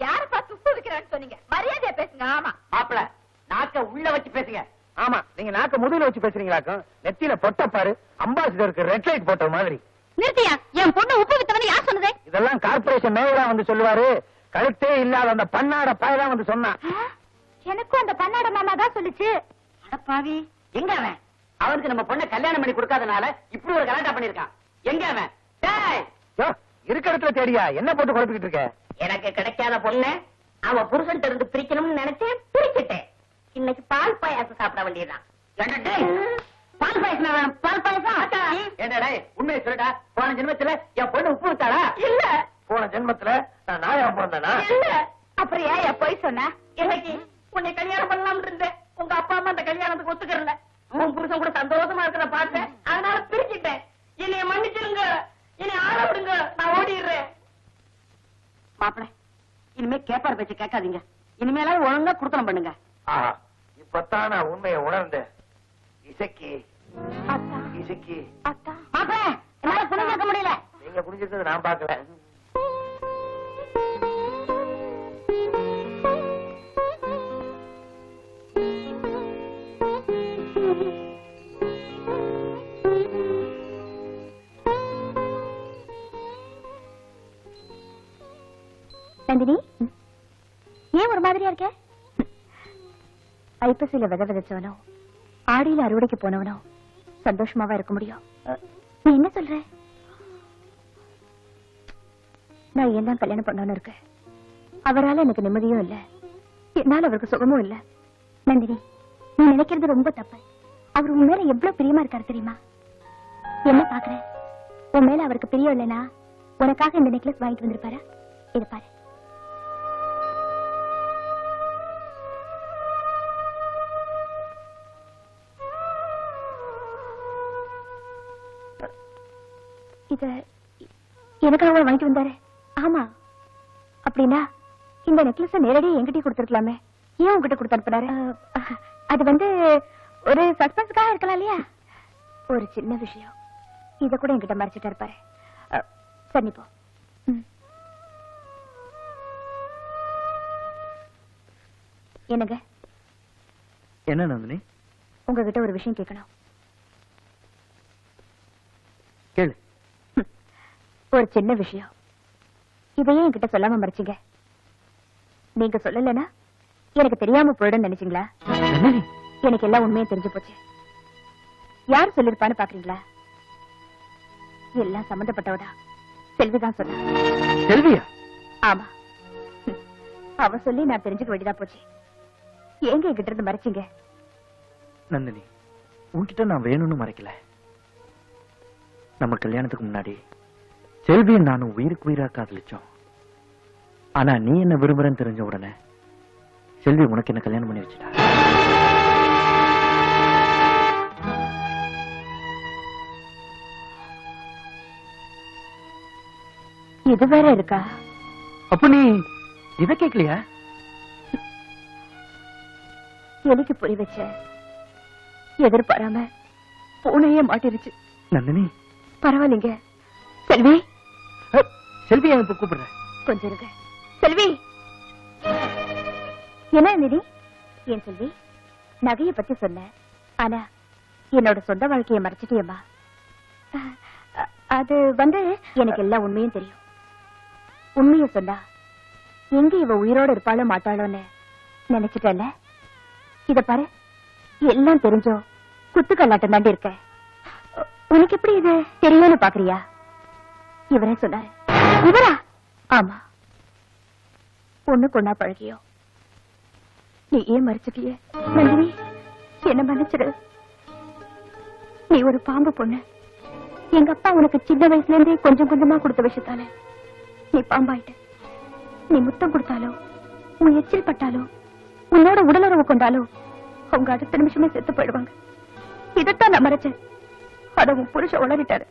யார பார்த்து உப்பு விக்கிறான்னு சொன்னீங்க? மரியாதையா பேசுங்க. ஆமா மாப்பிள நாக்க உள்ள வச்சு பேசுங்க. ஆமா, நீங்க நாக்க முதுகுல வச்சு பேசுறீங்களாக்கும். நெத்தியில பொட்ட பாரு, அம்பாசிடருக்கு ரெட் லைட் போட்ட மாதிரி. நிறுத்தியா? என் பொண்ணு உப்பு வித்தவன்னு யார் சொன்னது? இதெல்லாம் கார்பரேஷன் மேயரா வந்து சொல்லுவாரு. கழுத்தே இல்லாத அந்த பன்னாட பாயதான் வந்து சொன்னான். எனக்கும் அந்த பன்னாட மாமா தான் சொல்லுச்சு. அடப்பாவி, எங்க அவன்? அவனுக்கு நம்ம பொண்ணை கல்யாணம் பண்ணி கொடுக்காதனால இப்படி ஒரு கலாட்டா பண்ணிருக்கான். எங்க அவன்? டேய், இருக்க இடத்துல தேடியா என்ன போட்டு குழப்பிக்கிட்டு இருக்க? எனக்கு கிடைக்காத பொண்ணு அவன் புருஷன் இருந்து பிரிக்கணும்னு நினைச்சேன், பிரிச்சுட்டேன். இன்னைக்கு பால் பாயாசம் சாப்பிட வேண்டியதுதான். பால் பாயசம் வேணும். பால் பாயசம் என்னடா? உண்மையை சொல்லுடா. போன ஜென்மத்துல என் பொண்ணு உப்பு விட்டாளா? இல்ல. போன ஜென்மத்துல நான் நாயா பிறந்தேனா? இல்ல. அப்புறம் ஏன் போய் சொன்ன? இன்னைக்கு உன்னை கல்யாணம் பண்ணலாம்னு இருந்தேன். உங்க அப்பா அம்மா அந்த கல்யாணத்துக்கு ஒத்துக்கறல. உன் புருஷன் கூட சந்தோஷமா இருக்கிற பார்த்தேன், அதனால பிரிச்சுட்டேன். என்னைய மன்னிச்சிருங்க, என்னை ஆள விடுங்க, நான் ஓடிடுறேன். மாப்பிள, இனிமே கேப்பார் பேச்சு கேட்காதீங்க. இனிமேல ஒழுங்கா குடுத்தனம் பண்ணுங்க. இப்பத்தான் நான் உண்மையை உணர்ந்தேன். இசக்கி, அத்தா, இசக்கி, அத்தா. மாப்பிள, என்னால புரிஞ்சுக்க முடியல. நீங்க புரிஞ்சிருக்கிறது நான் பாக்கல. நந்தினி, ஏன் ஒரு மாதிரியா இருக்க? ஐப்பசியில விதை விதைச்சவனோ ஆடியில அறுவடைக்கு போனவனோ சந்தோஷமாவா இருக்க முடியும்? நீ என்ன சொல்ற? நான் ஏன் தான் கல்யாணம் பண்ணணும்னு இருக்கேன். அவரால எனக்கு நிம்மதியும் இல்ல, என்னால அவருக்கு சுகமும் இல்ல. நந்தினி, நீ நினைக்கிறது ரொம்ப தப்பு. அவர் உன் மேல எவ்வளவு பிரியமா இருக்காரு தெரியுமா? என்ன பாக்குற? உன் மேல அவருக்கு பிரியம் இல்லைனா உனக்காக இந்த நெக்லஸ் வாங்கிட்டு வந்திருப்பாரா? இது பாரு. இத எனக்காக வாங்கிட்டு வந்தாரு. ஆமா, அப்படின்னா இந்த நெக்லஸ் நேரடியா என்கிட்ட கொடுத்திருக்கலாமே. ஏன் உங்ககிட்ட கொடுத்து அனுப்புறாரு? அது வந்து ஒரு சஸ்பென்ஸ்க்காக இருக்கலாம் இல்லையா? ஒரு சின்ன விஷயம், இத கூட என்கிட்ட மறைச்சிட்டு இருப்பாரு. சரி போ. என்னங்க? என்ன நந்தினி? உங்ககிட்ட ஒரு விஷயம் கேட்கணும். கேளு. ஒரு சின்ன விஷயம், இதையே என்கிட்ட சொல்லாம மறைச்சிங்க. நீங்க சொல்லலன்னா எனக்கு தெரியாம போயிடும் நினைச்சீங்களா? எனக்கு எல்லாம் உண்மையும் தெரிஞ்சு போச்சு. யார் சொல்லிருப்பான்னு பாக்குறீங்களா? எல்லாம் சம்பந்தப்பட்டவதா செல்விதான் சொன்ன. செல்வியா? ஆமா, அவ சொல்லி நான் தெரிஞ்சுக்க வேண்டியதா போச்சு. ஏங்க என்கிட்ட இருந்து மறைச்சிங்க? நந்தினி, உன்கிட்ட நான் வேணும்னு மறைக்கல. நம்ம கல்யாணத்துக்கு முன்னாடி செல்வியை நானும் உயிருக்கு உயிரா காதலிச்சோம். ஆனா நீ என்ன விரும்புறன்னு தெரிஞ்ச உடனே செல்வி உனக்கு என்ன கல்யாணம் பண்ணி வச்சுட்டா. இது வேற இருக்கா? அப்ப நீ இத கேட்கலையா? எலிக்கு புரி வச்ச எதிர்பாராம பூனையே மாட்டிருச்சு. நந்தினி, பரவாயில்லைங்க. செல்வி, செல்வி இப்ப கூப்பிடுறேன். கொஞ்சம் இருங்க. செல்வி, என்ன நிதி? ஏன் செல்வி, நகையை பத்தி சொன்ன, ஆனா என்னோட சொந்த வாழ்க்கையை மறைச்சிட்டியம்மா. அது எனக்கு எல்லா உண்மையும் தெரியும். உண்மையை சொன்னா எங்க இவ உயிரோட இருப்பாளோ மாட்டாளோன்னு நினைச்சிட்டல. இத பாரு, எல்லாம் தெரிஞ்சோ குத்துக்கல்லாட்டம் தாண்டி இருக்க. உனக்கு எப்படி இது தெரியும்னு பாக்குறியா? இவரே சொன்னாரு. இவரா? ஆமா. பொண்ணு கொண்டா பழகியோ நீ ஏன் மறைச்சிட்டியே? நந்தினி, என்ன மன்னிச்சிடு. நீ ஒரு பாம்பு பொண்ணு. எங்க அப்பா உனக்கு சின்ன வயசுல இருந்தே கொஞ்சம் கொஞ்சமா கொடுத்த விஷயத்தால நீ பாம்பாயிட்ட. நீ முத்தம் கொடுத்தாலோ, உன் எச்சில் பட்டாலோ, உன்னோட உடலுறவு கொண்டாலோ அவங்க அடுத்த நிமிஷமே செத்து போயிடுவாங்க. இதைத்தான் நான் மறைச்சேன். அத உன் புருஷன் உளறிட்டாரு.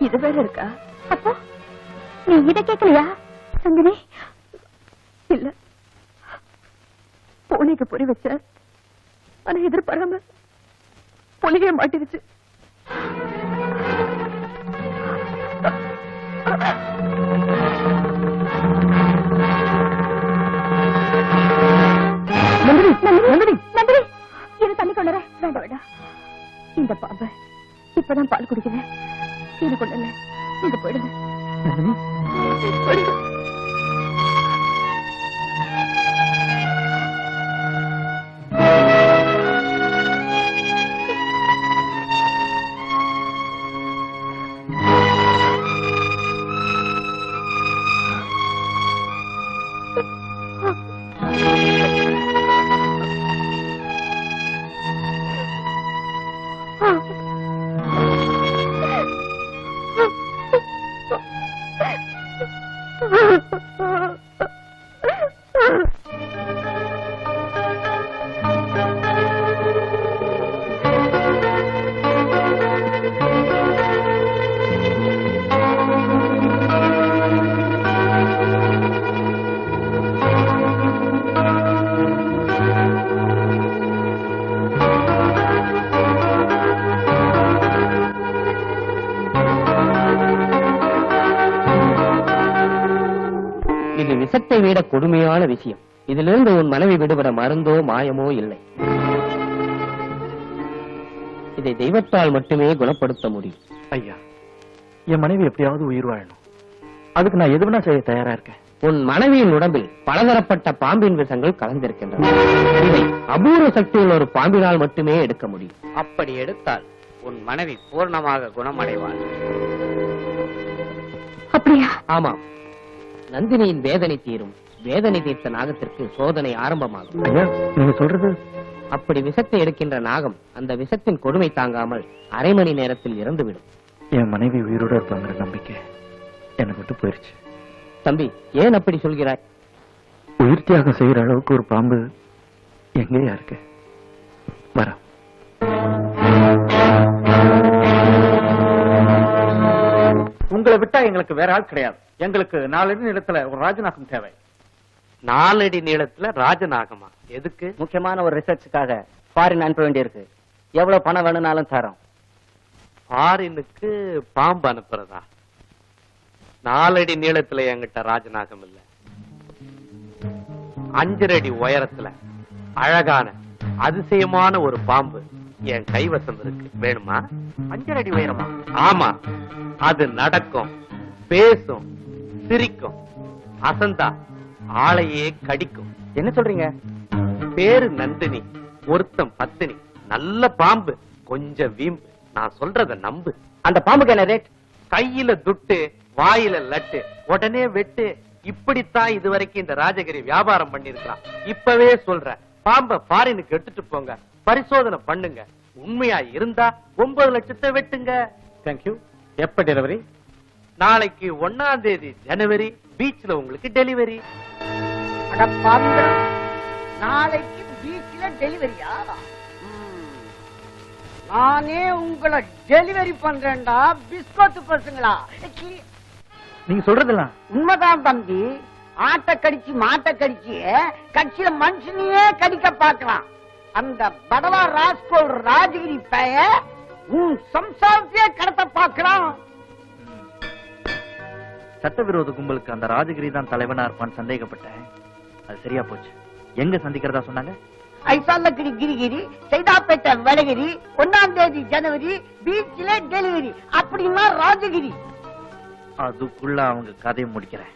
இது வேற இருக்கா? அப்போ நீ இத கேட்கலையா நந்தினி? இல்ல, பூனைக்கு பொறி வச்ச, ஆனா எதிர்பாராம புலிகை மாட்டிருச்சு. நந்தினி, நந்தினி, நந்தினி, இது தண்ணி கொண்டற. வேண்டாம் வேண்டாம், இந்த பாம்பு இப்பதான் பால் குடிக்குது. இது கொண்டல, இது போயிடுங்க. போயிடுங்க. விஷத்தை விட கொடுமையான விஷயம். இதிலிருந்து உன் மனைவி விடுபட மருந்தோ மாயமோ இல்லை. இதை தெய்வத்தால் மட்டுமே குணப்படுத்த முடியும். ஐயா, என் மனைவி எப்படியாவது உயிர் வாழணும். அதுக்கு நான் எதுவுனா செய்ய தயாரா இருக்கேன். உன் மனைவியின் உடம்பில் பலதரப்பட்ட பாம்பின் விஷங்கள் கலந்திருக்கின்றன. இதை அபூர்வ சக்தியுள்ள ஒரு பாம்பினால் மட்டுமே எடுக்க முடியும். அப்படி எடுத்தால் உன் மனைவி பூர்ணமாக குணமடைவாள். அப்படியா? ஆமாம். நந்தினியின் வேதனை தீரும். வேதனை தீர்த்த நாகத்திற்கு சோதனை ஆரம்பமாகும். ஐயா, நீங்க சொல்றது? அப்படி விஷத்தை எடுக்கின்ற நாகம் அந்த விஷத்தின் கொடுமை தாங்காமல் அரை மணி நேரத்தில் இறந்துவிடும். என் மனைவி உயிரோட இருப்பாங்கிற நம்பிக்கை எனக்கு விட்டு போயிருச்சு. தம்பி, ஏன் அப்படி சொல்கிறாய்? உயிர் தியாகம் செய்யற அளவுக்கு ஒரு பாம்பு எங்கேயா இருக்கு? வர உங்களை விட்டா எங்களுக்கு வேற ஆள் கிடையாது. எங்களுக்கு 4 அடி நீளத்துல ஒரு ராஜநாகம் தேவை. 4 அடி நீளத்துல ராஜநாகமா? எதுக்கு? முக்கியமான ஒரு ரிசர்ச்சுக்காக ஃபாரின் அனுப்ப வேண்டியிருக்கு. எவ்வளவு பணம் வேணும்னாலும் தரோம். ஃபாரினுக்கு பாம்பு அனுப்புறதா? 4 அடி நீளத்துல என்கிட்ட ராஜநாகம் இல்ல. 5 அடி உயரத்துல அழகான அதிசயமான ஒரு பாம்பு என் கைவசம் இருக்கு. வேணுமா? 5 அடி உயரமா? ஆமா. அது நடக்கும், பேசும், சிரிக்கும், அசந்தா ஆளையே கடிக்கும். என்ன சொல்றீங்க? பேரு நந்தினி, ஒருத்தம் பத்தினி. நல்ல பாம்பு, கொஞ்சம் வீம்பு. நான் சொல்றத நம்பு. அந்த பாம்புக்கு என்ன ரேட்? கையில துட்டு, வாயில லட்டு, உடனே வெட்டு. இப்படித்தான் இதுவரைக்கும் இந்த ராஜகிரி வியாபாரம் பண்ணிருக்கான். இப்பவே சொல்ற, பாம்ப ஃபாரினுக்கு எடுத்துட்டு போங்க, பரிசோதனை பண்ணுங்க. உண்மையா இருந்தா 9 லட்சத்தை வெட்டுங்க. தேங்க்யூ. எப்ப டெலிவரி? நாளைக்கு 1ஆம் தேதி ஜனவரி பீச்ல உங்களுக்கு டெலிவரி. நாளைக்கு பீச்ல டெலிவரியா? நானே உங்களை டெலிவரி பண்றேன்டா பிஸ்கோத்து பசங்களா. நீங்க சொல்றதெல்லாம் உண்மைதான் தம்பி. ஆட்டை கடிச்சு மாட்டை கடிச்சு கட்சியில மனுஷனையே கடிக்க பாக்கலாம். அந்த படவா ராஸ்கோல் ராஜகிரி பைய உன் சம்சாரத்தையே கடத்த பாக்கலாம். சட்டவிரோத கும்பலுக்கு அந்த ராஜகிரி தான் தலைவனா இருப்பான்னு சந்தேகப்பட்டேன். அது சரியா போச்சு. எங்க சந்திக்கிறதா சொன்னாங்க? ஐசாலகிரி கிரிகிரி, சைதாப்பேட்டை வடகிரி, 1ஆம் தேதி ஜனவரி, பீச்ல டெலிவரி. அப்படின்னா ராஜகிரி. அதுக்குள்ள அவங்க கதையை முடிக்கிறேன்.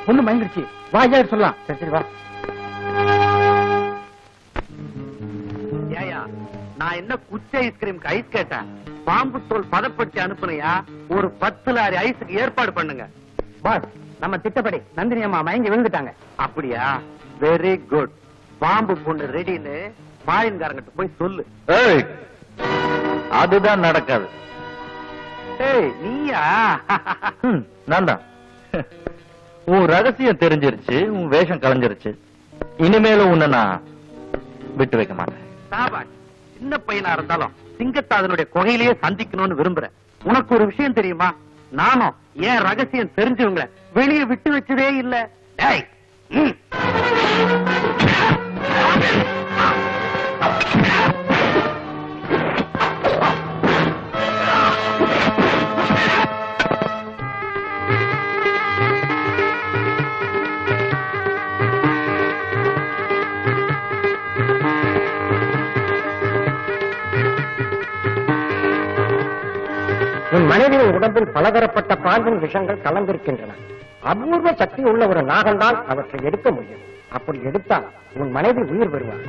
பொண்ணு மயங்கிடுச்சு. வாயா சொல்லலாம். சரி வா. ஏயா, நான் என்ன குச்சி ஐஸ்கிரீம்க்கு ஐஸ் கேட்டேன்? பாம்பு தோல் பதப்படுத்தி அனுப்புனையா? ஒரு 10 லாரி ஐஸுக்கு ஏற்பாடு பண்ணுங்க. பாஸ், நம்ம திட்டப்படி நந்தினி அம்மா மயங்கி விழுந்துட்டாங்க. அப்படியா? Very good. பாம்பு பொண்ணு ரெடின்னு மாயன்காரங்கிட்ட போய் சொல்லு. அதுதான் நடக்காது. ஏய், நீயா? நான் தான். உன் ரகசியம் தெரிஞ்சிருச்சு, உன் வேஷம் கலைஞ்சிருச்சு. இனிமேலும் உன்னை நான் விட்டு வைக்க மாட்டேன். சாபாஷ். சின்ன பையனா இருந்தாலும் சிங்கத்தை அதனுடைய குகையிலேயே சந்திக்கணும்னு விரும்புறேன். உனக்கு ஒரு விஷயம் தெரியுமா? நானும் ஏன் ரகசியம் தெரிஞ்சவங்களை வெளியே விட்டு வச்சதே இல்ல. ஏய், உன் மனைவியின் உடம்பில் பலதரப்பட்ட பாம்பின் விஷங்கள் கலந்திருக்கின்றன. அபூர்வ சக்தி உள்ள ஒரு நாகம்தான் அவற்றை எடுக்க முடியும். அப்படி எடுத்தால் உன் மனைவி உயிர் பெறுவார்.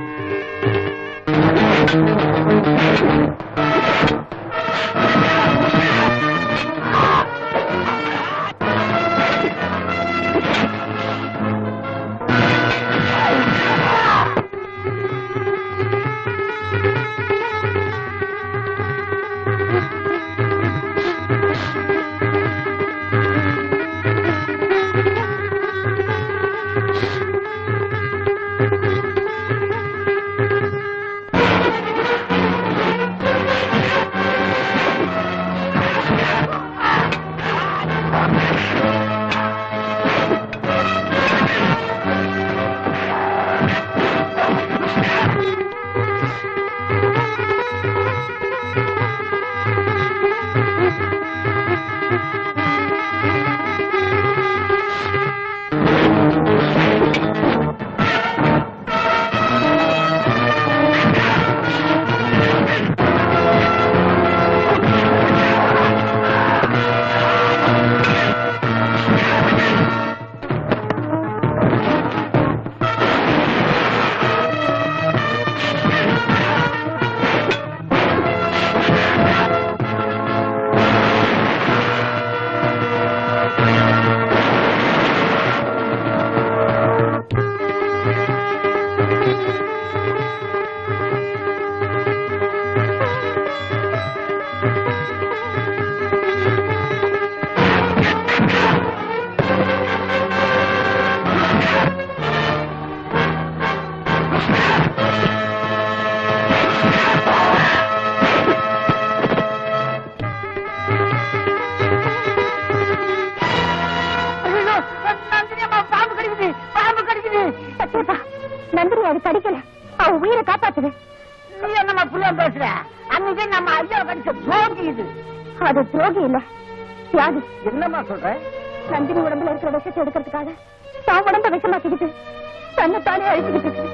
அவன் உயிரை காப்பாத்துது. நீ என்னம்மா புள்ள பேசுற? அன்னைக்கு நம்ம ஐயா கடிச்ச துரோகி இது. அது துரோகி இல்ல, தியாகி. என்னம்மா சொல்ற? நந்தினி உடம்புல இருக்கிற விஷத்தை எடுக்கிறதுக்காக தான் உடம்ப விஷமாக்கிக்கிட்டு தன்னைத்தானே அழிச்சுக்கிட்டு இருக்கு.